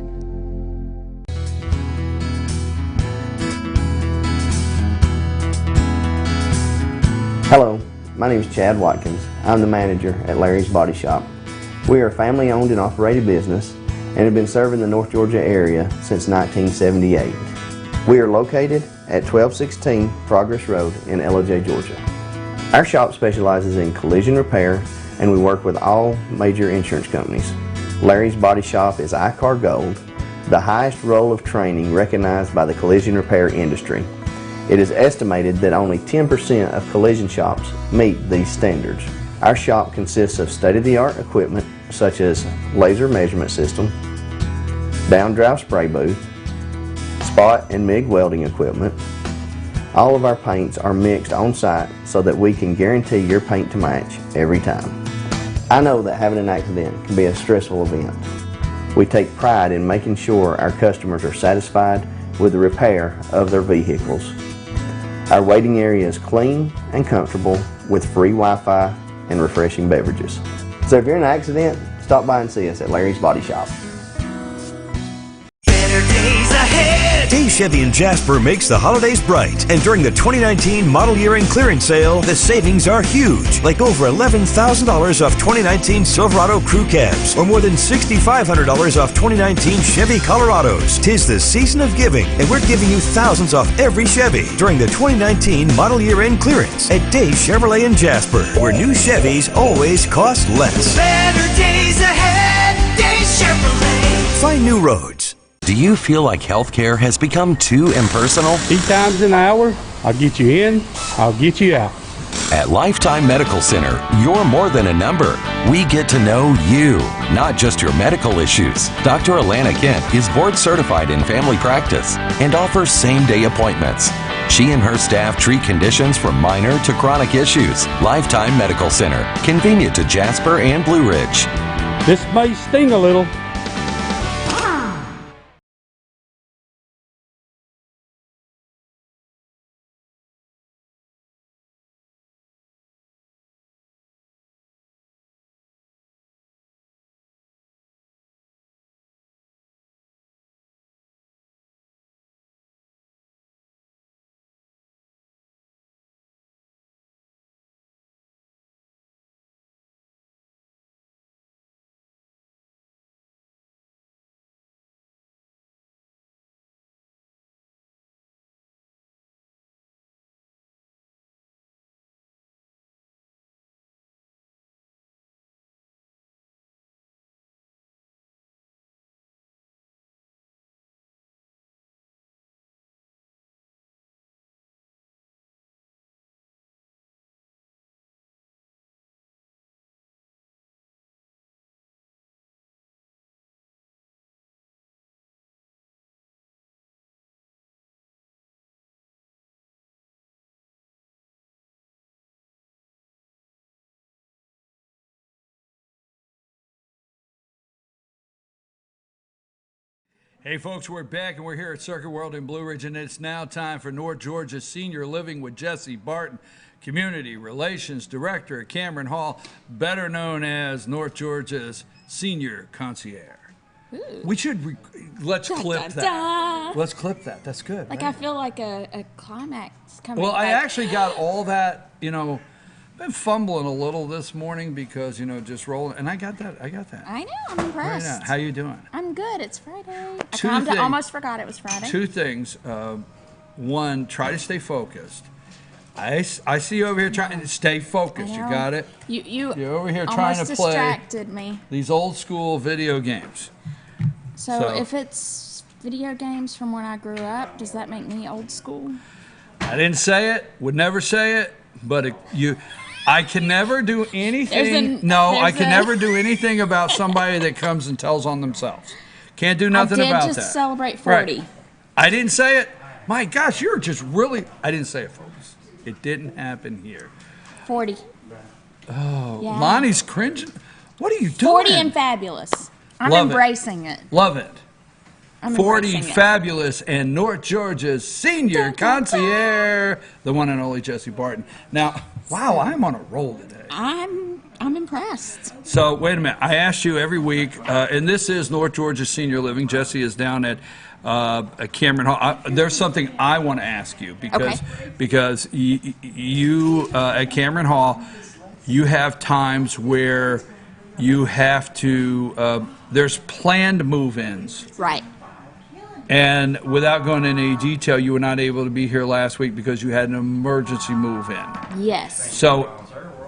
Hello, my name is Chad Watkins. I'm the manager at Larry's Body Shop. We are a family-owned and operated business and have been serving the North Georgia area since 1978. We are located at 1216 Progress Road in LOJ, Georgia. Our shop specializes in collision repair and we work with all major insurance companies. Larry's Body Shop is ICAR Gold, the highest role of training recognized by the collision repair industry. It is estimated that only 10% of collision shops meet these standards. Our shop consists of state-of-the-art equipment such as laser measurement system, down-drive spray booth, spot and MIG welding equipment. All of our paints are mixed on site so that we can guarantee your paint to match every time. I know that having an accident can be a stressful event. We take pride in making sure our customers are satisfied with the repair of their vehicles. Our waiting area is clean and comfortable with free Wi-Fi and refreshing beverages. So if you're in an accident, stop by and see us at Larry's Body Shop.
Better days ahead. Dave Chevy in Jasper makes the holidays bright. And during the 2019 model year end clearance sale, the savings are huge. Like over $11,000 off 2019 Silverado crew cabs, or more than $6,500 off 2019 Chevy Colorados. 'Tis the season of giving, and we're giving you thousands off every Chevy during the 2019 model year end clearance at Dave Chevrolet in Jasper, where new Chevys always cost less.
Better days ahead, Dave Chevrolet.
Find new roads.
Do you feel like healthcare has become too impersonal?
3 times an hour, I'll get you in, I'll get you out.
At Lifetime Medical Center, you're more than a number. We get to know you, not just your medical issues. Dr. Alana Kent is board certified in family practice and offers same-day appointments. She and her staff treat conditions from minor to chronic issues. Lifetime Medical Center, convenient to Jasper and Blue Ridge.
This may sting a little.
Hey folks, we're back and we're here at Circuit World in Blue Ridge, and it's now time for North Georgia Senior Living with Jesse Barton, Community Relations Director at Cameron Hall, better known as North Georgia's Senior Concierge.
Ooh.
We should, let's clip that. Let's clip that, that's good.
Like, right? I feel like a climax coming.
Well, I actually got all that, been fumbling a little this morning because, just rolling, and I got that.
I know, I'm impressed.
Right now. How you doing?
I'm good, it's Friday. I almost forgot it was Friday.
Two things. One, try to stay focused. I see you over here trying to stay focused. You got it?
You're
over here trying to play
distracted me.
These old school video games.
So if it's video games from when I grew up, does that make me old school?
I didn't say it, would never say it, but I can never do anything. I can never do anything about somebody that comes and tells on themselves. Can't do nothing about that.
I did just celebrate 40.
Right. I didn't say it. My gosh, you're just really. I didn't say it, folks. It didn't happen here.
40.
Oh, yeah. Lonnie's cringing. What are you doing?
40 and fabulous. I'm embracing it.
Love it.
I'm
40 fabulous and North Georgia's Senior Concierge, the one and only Jesse Barton. Now, wow, I'm on a roll today.
I'm I'm impressed.
So wait a minute. I asked you every week, and this is North Georgia Senior Living. Jesse is down at Cameron Hall. There's something I want to ask you because you at Cameron Hall, you have times where you have to. There's planned move-ins.
Right.
And without going into any detail, you were not able to be here last week because you had an emergency move-in.
Yes.
So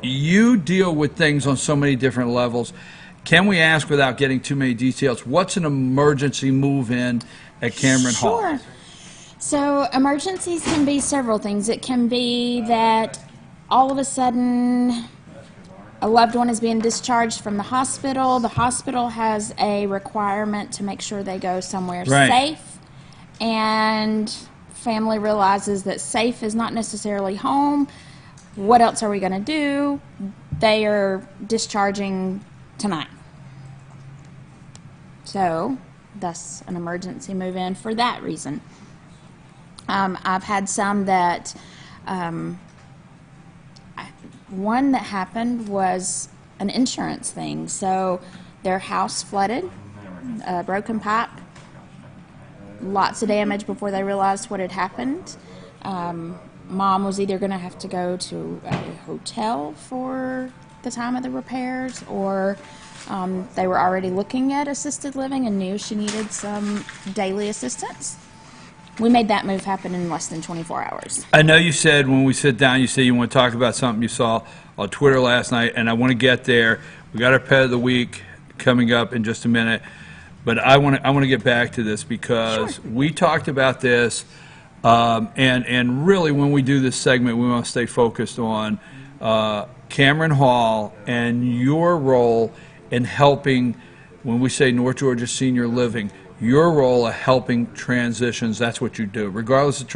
you deal with things on so many different levels. Can we ask, without getting too many details, what's an emergency move-in at Cameron Hall?
Sure. So emergencies can be several things. It can be that all of a sudden a loved one is being discharged from the hospital. The hospital has a requirement to make sure they go somewhere safe. And family realizes that safe is not necessarily home. What else are we going to do? They are discharging tonight. So that's an emergency move-in for that reason. I've had some that, one that happened was an insurance thing. So their house flooded, a broken pipe, lots of damage before they realized what had happened. Mom was either going to have to go to a hotel for the time of the repairs, or they were already looking at assisted living and knew she needed some daily assistance. We made that move happen in less than 24 hours.
I know you said when we sit down, you said you want to talk about something you saw on Twitter last night, and I want to get there. We got our pet of the week coming up in just a minute, but I want to get back to this because we talked about this, and really when we do this segment, we want to stay focused on Cameron Hall and your role in helping, when we say North Georgia Senior Living, your role of helping transitions. That's what you do. Regardless of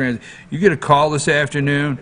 you get a call this afternoon,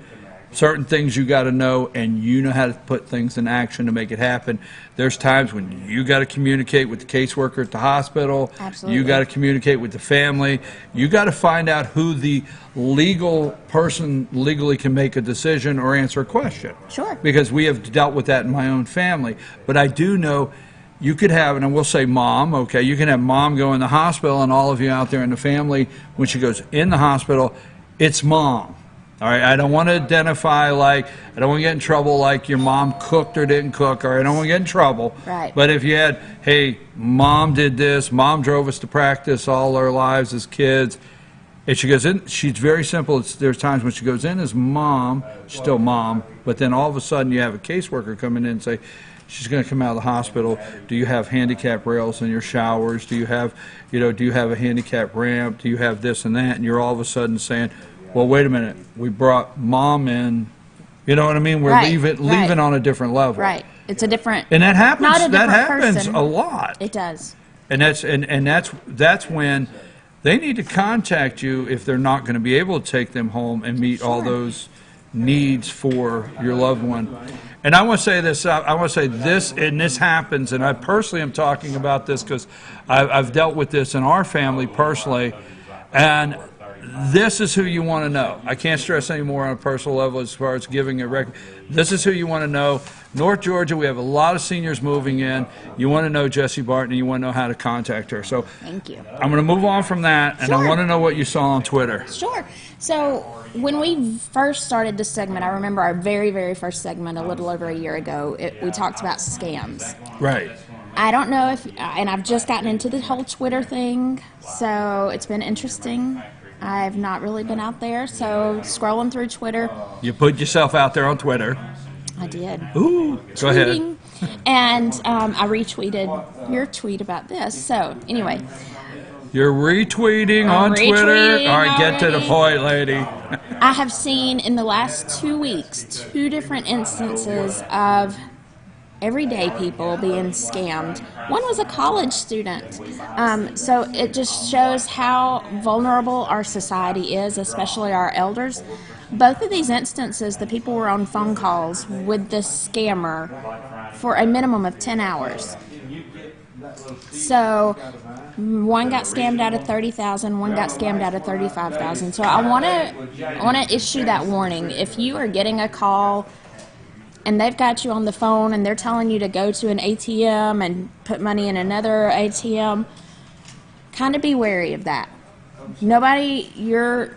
certain things you got to know, and you know how to put things in action to make it happen. There's times when you got to communicate with the caseworker at the hospital.
Absolutely.
You got to communicate with the family. You got to find out who the legal person legally can make a decision or answer a question.
Sure.
Because we have dealt with that in my own family. But I do know you could have, and I will say mom, okay, you can have mom go in the hospital, and all of you out there in the family, when she goes in the hospital, it's mom. All right, I don't want to identify I don't want to get in trouble like your mom cooked or didn't cook, or I don't want to get in trouble.
Right.
But if you had, hey, mom did this, mom drove us to practice all our lives as kids, and she goes in, she's very simple. There's times when she goes in as mom, still mom, but then all of a sudden you have a caseworker come in and say, she's going to come out of the hospital. Do you have handicap rails in your showers? Do you have, do you have a handicap ramp? Do you have this and that? And you're all of a sudden saying, well, wait a minute, we brought mom in. You know what I mean? We're leaving on a different level.
Right. It's a different.
And that happens.
Not a different
that happens
person.
a lot.
It does.
And that's when they need to contact you if they're not going to be able to take them home and meet all those needs for your loved one. And I want to say this, and this happens, and I personally am talking about this because I've dealt with this in our family personally, and this is who you want to know. I can't stress any more on a personal level as far as giving a record. This is who you want to know. North Georgia, we have a lot of seniors moving in. You want to know Jessie Barton, and you want to know how to contact her. So
thank you.
I'm going to move on from that, and I want to know what you saw on Twitter.
Sure. So when we first started this segment, I remember our very, very first segment a little over a year ago, we talked about scams.
Right.
I don't know if, and I've just gotten into the whole Twitter thing, so it's been interesting. I've not really been out there, so scrolling through Twitter.
You put yourself out there on Twitter.
I did.
Ooh, go ahead.
And I retweeted your tweet about this. So anyway.
You're retweeting on Twitter? All right, get to the point, lady.
I have seen in the last 2 weeks 2 different instances of everyday people being scammed. One was a college student. So it just shows how vulnerable our society is, especially our elders. Both of these instances, the people were on phone calls with this scammer for a minimum of 10 hours. So one got scammed out of $30,000, one got scammed out of $35,000. So I want to issue that warning. If you are getting a call and they've got you on the phone and they're telling you to go to an ATM and put money in another ATM, kind of be wary of that. Nobody, your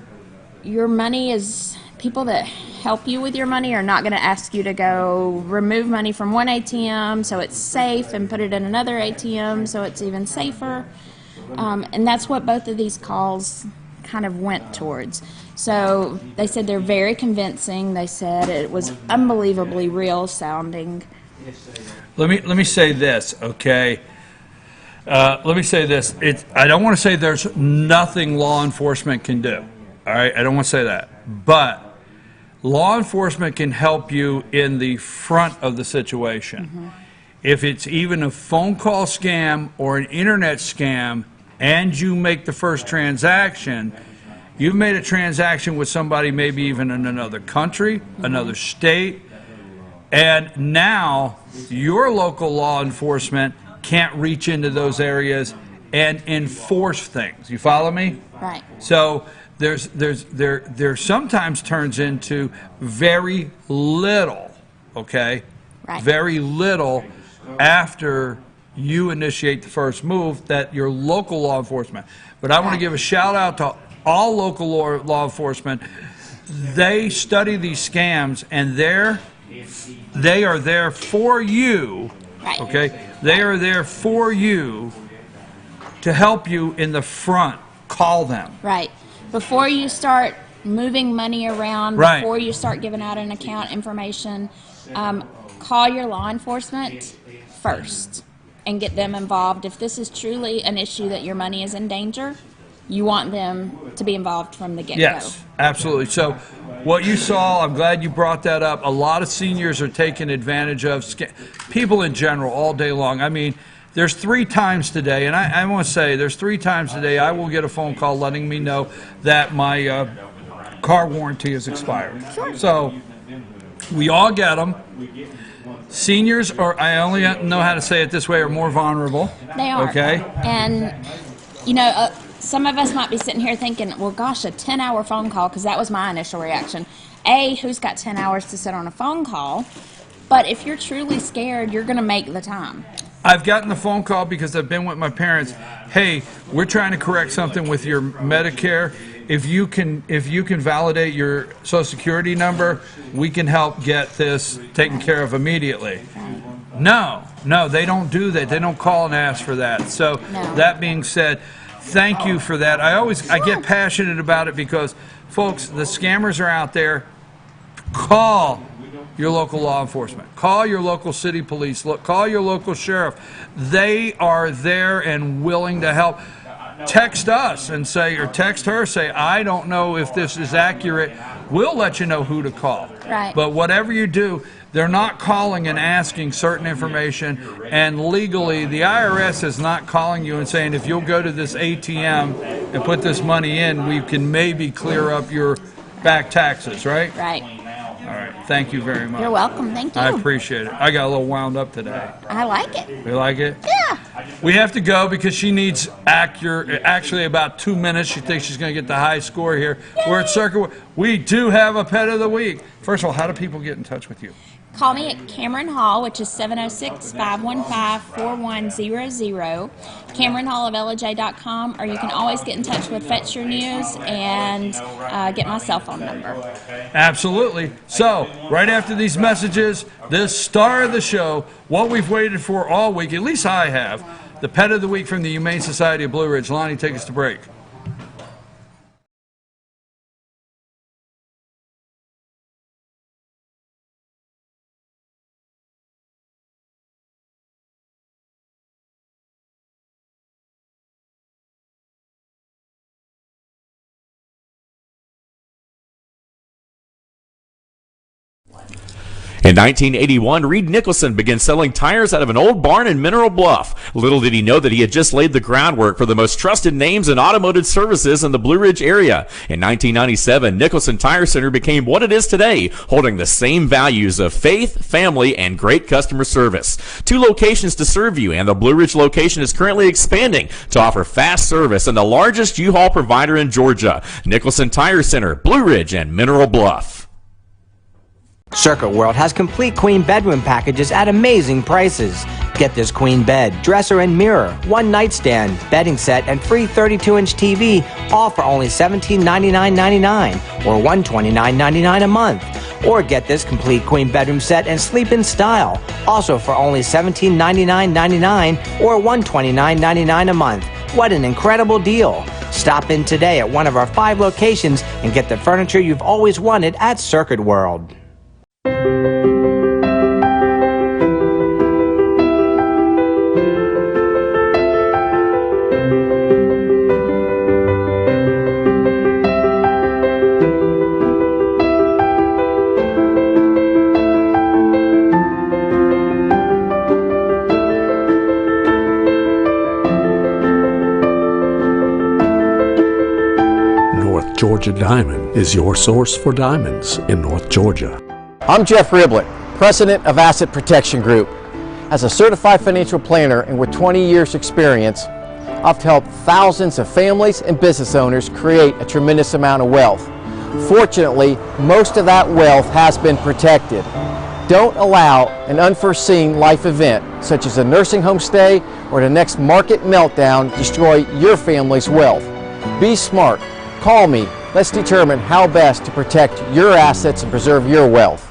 money is, people that help you with your money are not going to ask you to go remove money from one ATM so it's safe and put it in another ATM so it's even safer. And that's what both of these calls kind of went towards. So they said they're very convincing. They said it was unbelievably real sounding.
Let me say this, okay? Let me say this. I don't want to say there's nothing law enforcement can do. All right, I don't want to say that. But law enforcement can help you in the front of the situation. Mm-hmm. If it's even a phone call scam or an internet scam and you make the first transaction, you've made a transaction with somebody maybe even in another country, another state, and now your local law enforcement can't reach into those areas and enforce things. You follow me?
Right.
So there sometimes turns into very little, okay?
Right.
Very little after you initiate the first move that your local law enforcement. But I want to give a shout out to all local law enforcement. They study these scams and they are there for you.
Right.
Okay? They are there for you to help you in the front. Call them.
Right. Before you start moving money around,
Right.
before you start giving out an account information, call your law enforcement first and get them involved. If this is truly an issue that your money is in danger, you want them to be involved from the get-go.
Yes, absolutely. So what you saw, I'm glad you brought that up. A lot of seniors are taking advantage of people in general all day long. I mean, there's 3 times today, and I want to say there's 3 times today I will get a phone call letting me know that my car warranty is expired.
Sure.
So we all get them. Seniors, or I only know how to say it this way, are more vulnerable.
They are.
Okay.
And, you know, some of us might be sitting here thinking, well, gosh, a 10-hour phone call, because that was my initial reaction. A, who's got 10 hours to sit on a phone call? But if you're truly scared, you're going to make the time.
I've gotten the phone call because I've been with my parents. Hey, we're trying to correct something with your Medicare. If you can validate your Social Security number, we can help get this taken care of immediately. No, they don't do that. They don't call and ask for that. So that being said, thank you for that. I get passionate about it because, folks, the scammers are out there. Call your local law enforcement. Call your local city police. Call your local sheriff. They are there and willing to help. Text us and say, or text her, say, I don't know if this is accurate. We'll let you know who to call.
Right.
But whatever you do, they're not calling and asking certain information, and legally the IRS is not calling you and saying, if you'll go to this ATM and put this money in, we can maybe clear up your back taxes, right?
Right.
All right. Thank you very much.
You're welcome. Thank you.
I appreciate it. I got a little wound up today.
I like it.
You like it?
Yeah.
We have to go because she needs actually about 2 minutes. She thinks she's going to get the high score here. Yay. We're at Circuit. We do have a pet of the week. First of all, how do people get in touch with you?
Call me at Cameron Hall, which is 706-515-4100, CameronHall@LJ.com, or you can always get in touch with Fetch Your News and get my cell phone number.
Absolutely. So, right after these messages, this star of the show, what we've waited for all week, at least I have, the pet of the week from the Humane Society of Blue Ridge. Lonnie, take us to break.
In 1981, Reed Nicholson began selling tires out of an old barn in Mineral Bluff. Little did he know that he had just laid the groundwork for the most trusted names in automotive services in the Blue Ridge area. In 1997, Nicholson Tire Center became what it is today, holding the same values of faith, family, and great customer service. 2 locations to serve you, and the Blue Ridge location is currently expanding to offer fast service and the largest U-Haul provider in Georgia. Nicholson Tire Center, Blue Ridge, and Mineral Bluff.
Circuit World has complete queen bedroom packages at amazing prices. Get this queen bed, dresser and mirror, one nightstand, bedding set, and free 32-inch TV, all for only $1799.99 or $129.99 a month. Or get this complete queen bedroom set and sleep in style, also for only $1799.99 or $129.99 a month. What an incredible deal! Stop in today at one of our 5 locations and get the furniture you've always wanted at Circuit World.
North Georgia Diamond is your source for diamonds in North Georgia.
I'm Jeff Riblett, President of Asset Protection Group. As a certified financial planner and with 20 years experience, I've helped thousands of families and business owners create a tremendous amount of wealth. Fortunately, most of that wealth has been protected. Don't allow an unforeseen life event, such as a nursing home stay or the next market meltdown, destroy your family's wealth. Be smart. Call me. Let's determine how best to protect your assets and preserve your wealth.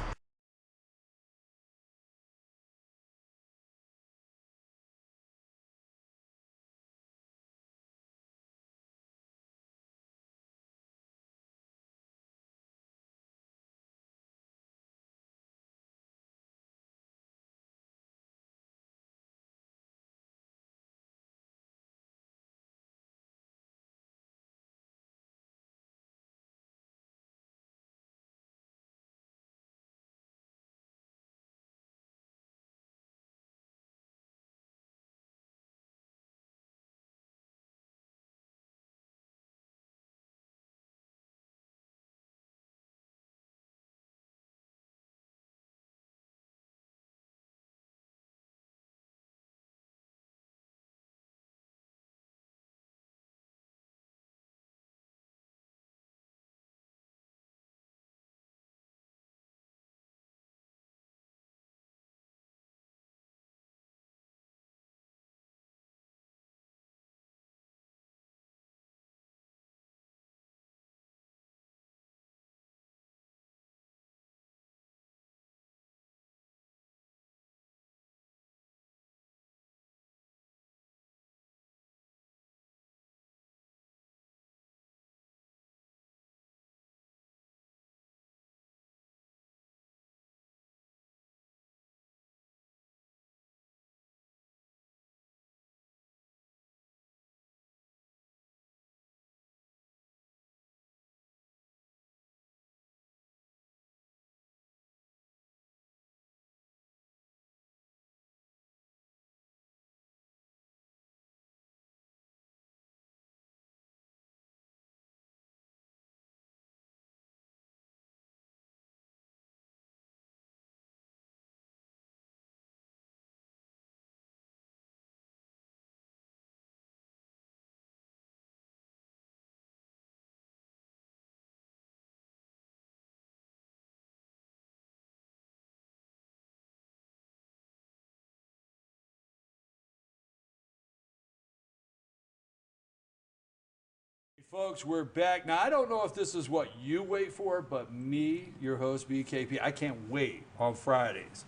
Folks, we're back. Now, I don't know if this is what you wait for, but me, your host, BKP, I can't wait on Fridays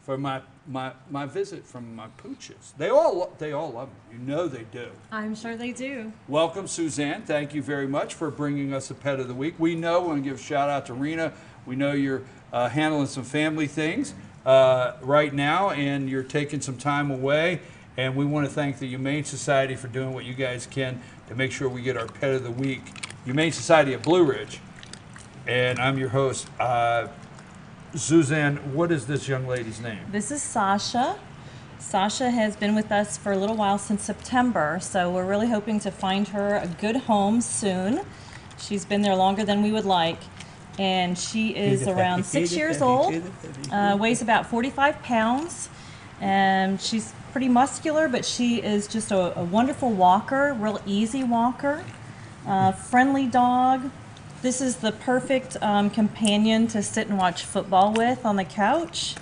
for my visit from my pooches. They all love me. You know they do.
I'm sure they do.
Welcome, Suzanne. Thank you very much for bringing us a pet of the week. We know, we want to give a shout out to Rena. We know you're handling some family things right now, and you're taking some time away. And we want to thank the Humane Society for doing what you guys can to make sure we get our pet of the week. Humane Society of Blue Ridge. And I'm your host. Suzanne, what is this young lady's name?
This is Sasha. Sasha has been with us for a little while, since September, so we're really hoping to find her a good home soon. She's been there longer than we would like. And she is around 6 years old, weighs about 45 pounds. And she's pretty muscular, but she is just a wonderful walker, real easy walker, friendly dog, This is the perfect companion to sit and watch football with on the couch.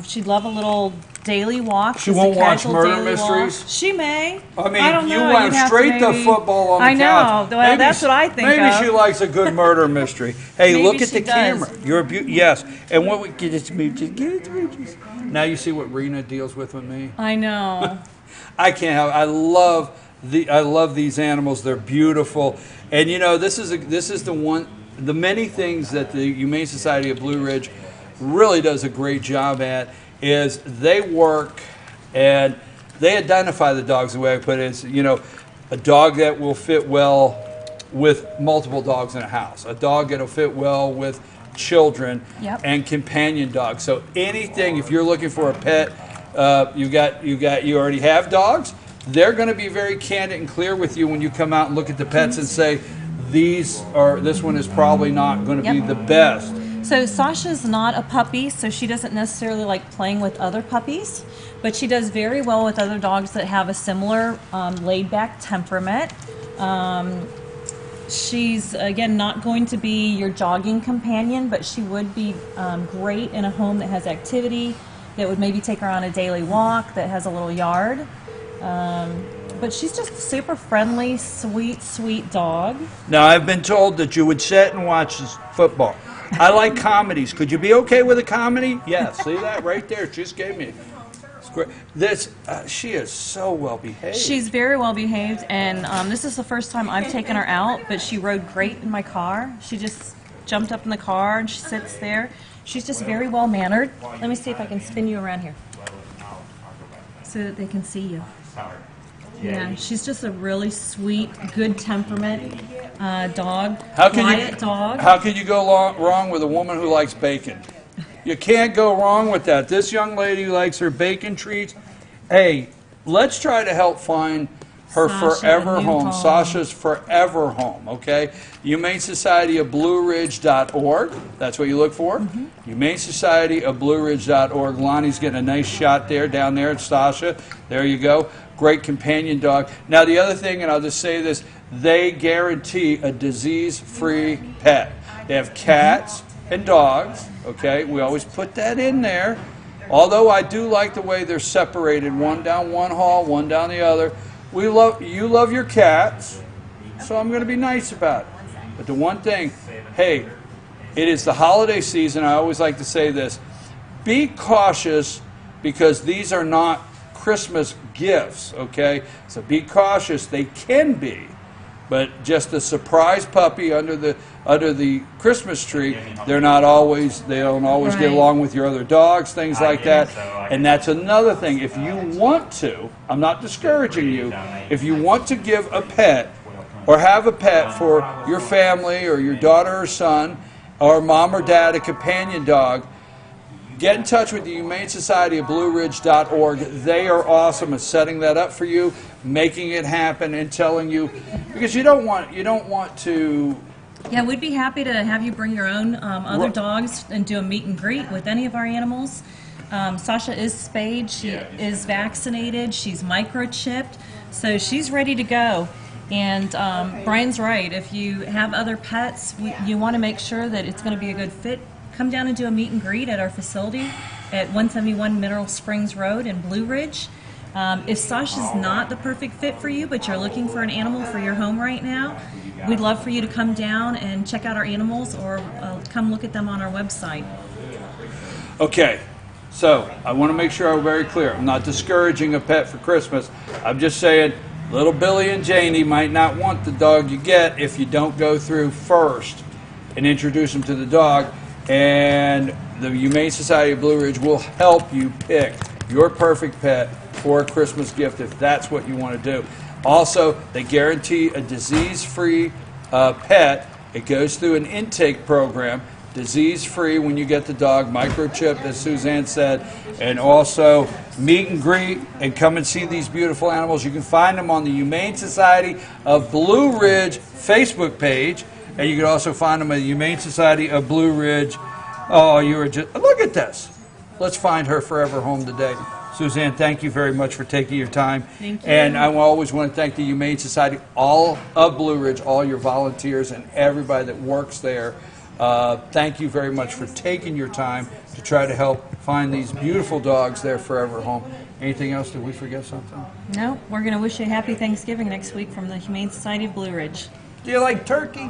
She'd love a little daily walk.
She
just a
won't watch
casual
murder
daily
mysteries?
walk. She may.
I mean,
I don't
you
know.
went
You'd have
straight to
maybe-
football on the
I know.
couch.
Well, that's what I think
Maybe
of.
she likes a good murder mystery. Hey,
Maybe
look at
she
the
does.
camera. You're a yes. And what we get it to me, just get it to me. Now you see what Rena deals with me.
I know.
I can't help. I love these animals. They're beautiful. And you know, this is the many things that the Humane Society of Blue Ridge really does a great job at is they work and they identify the dogs. The way I put it is, you know, a dog that will fit well with multiple dogs in a house, a dog that'll fit well with children,
Yep.
and companion dogs. So anything, if you're looking for a pet, you already have dogs, they're going to be very candid and clear with you when you come out and look at the pets and say, this one is probably not going to be
Yep.
the best.
So Sasha's not a puppy, so she doesn't necessarily like playing with other puppies, but she does very well with other dogs that have a similar laid-back temperament. She's, again, not going to be your jogging companion, but she would be great in a home that has activity, that would maybe take her on a daily walk, that has a little yard. But she's just a super friendly, sweet, sweet dog.
Now, I've been told that you would sit and watch this football. I like comedies. Could you be okay with a comedy? Yeah, see that right there? She just gave me. It's great. She is so well behaved.
She's very well behaved, and this is the first time I've taken her out, but she rode great in my car. She just jumped up in the car and she sits there. She's just very well mannered. Let me see if I can spin you around here so that they can see you. Yeah, she's just a really sweet, good temperament dog. Quiet dog.
How can you go wrong with a woman who likes bacon? You can't go wrong with that. This young lady likes her bacon treats. Hey, let's try to help find her forever home. Sasha's forever home, okay? Humane Society of Blue Ridge.org. That's what you look for. Humane Society of Blue Ridge.org. Lonnie's getting a nice shot there, down there at Sasha. There you go. Great companion dog. Now, the other thing, and I'll just say this, they guarantee a disease-free pet. They have cats and dogs, okay? We always put that in there. Although I do like the way they're separated, one down one hall, one down the other. You love your cats, so I'm going to be nice about it. But the one thing, hey, it is the holiday season. I always like to say this. Be cautious because these are not Christmas gifts, okay? So be cautious. They can be. But just a surprise puppy under the Christmas tree, they don't always get along with your other dogs, things like that. And that's another thing. If you want to, I'm not discouraging you, if you want to give a pet or have a pet for your family or your daughter or son or mom or dad, a companion dog, get in touch with the Humane Society of Blue Ridge.org. They are awesome at setting that up for you, making it happen, and telling you, because you don't want to.
Yeah, we'd be happy to have you bring your own other dogs and do a meet and greet with any of our animals. Sasha is spayed, she is vaccinated, she's microchipped, so she's ready to go. And Brian's right, if you have other pets, you want to make sure that it's going to be a good fit. Come down and do a meet and greet at our facility at 171 Mineral Springs Road in Blue Ridge. If Sasha's not the perfect fit for you, but you're looking for an animal for your home right now, we'd love for you to come down and check out our animals or come look at them on our website.
Okay, so I want to make sure I'm very clear. I'm not discouraging a pet for Christmas. I'm just saying little Billy and Janie might not want the dog you get if you don't go through first and introduce them to the dog. And the Humane Society of Blue Ridge will help you pick your perfect pet for a Christmas gift if that's what you want to do. Also, they guarantee a disease-free pet. It goes through an intake program, disease-free when you get the dog, microchipped, as Suzanne said, and also meet and greet and come and see these beautiful animals. You can find them on the Humane Society of Blue Ridge Facebook page. And you can also find them at the Humane Society of Blue Ridge. Oh, you were just, look at this. Let's find her forever home today. Suzanne, thank you very much for taking your time.
Thank you.
And I always want to thank the Humane Society, all of Blue Ridge, all your volunteers and everybody that works there. Thank you very much for taking your time to try to help find these beautiful dogs their forever home. Anything else? Did we forget something?
No, we're going to wish you a happy Thanksgiving next week from the Humane Society of Blue Ridge.
Do you like turkey?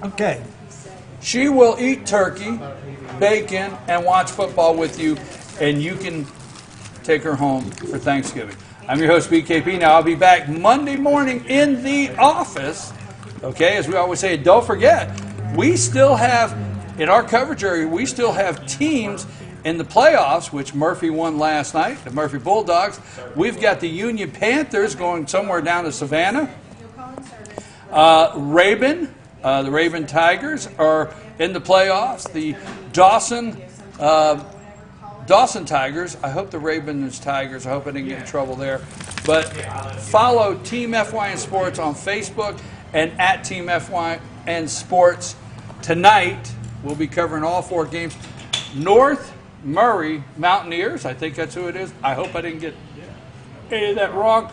Okay. She will eat turkey, bacon, and watch football with you, and you can take her home for Thanksgiving. I'm your host, BKP. Now, I'll be back Monday morning in the office. Okay, as we always say, don't forget, we still have, in our coverage area, we still have teams in the playoffs, which Murphy won last night, the Murphy Bulldogs. We've got the Union Panthers going somewhere down to Savannah. The Raven Tigers are in the playoffs. The Dawson Tigers, I hope the Ravens Tigers, I hope I didn't get in trouble there. But follow Team FYN Sports on Facebook and at Team FYN Sports. Tonight, we'll be covering all 4 games. North Murray Mountaineers, I think that's who it is. I hope I didn't get any of that wrong.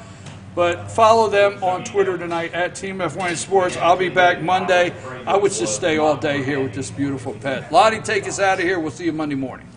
But follow them on Twitter tonight at Team FYN Sports. I'll be back Monday. I would just stay all day here with this beautiful pet. Lottie, take us out of here. We'll see you Monday morning.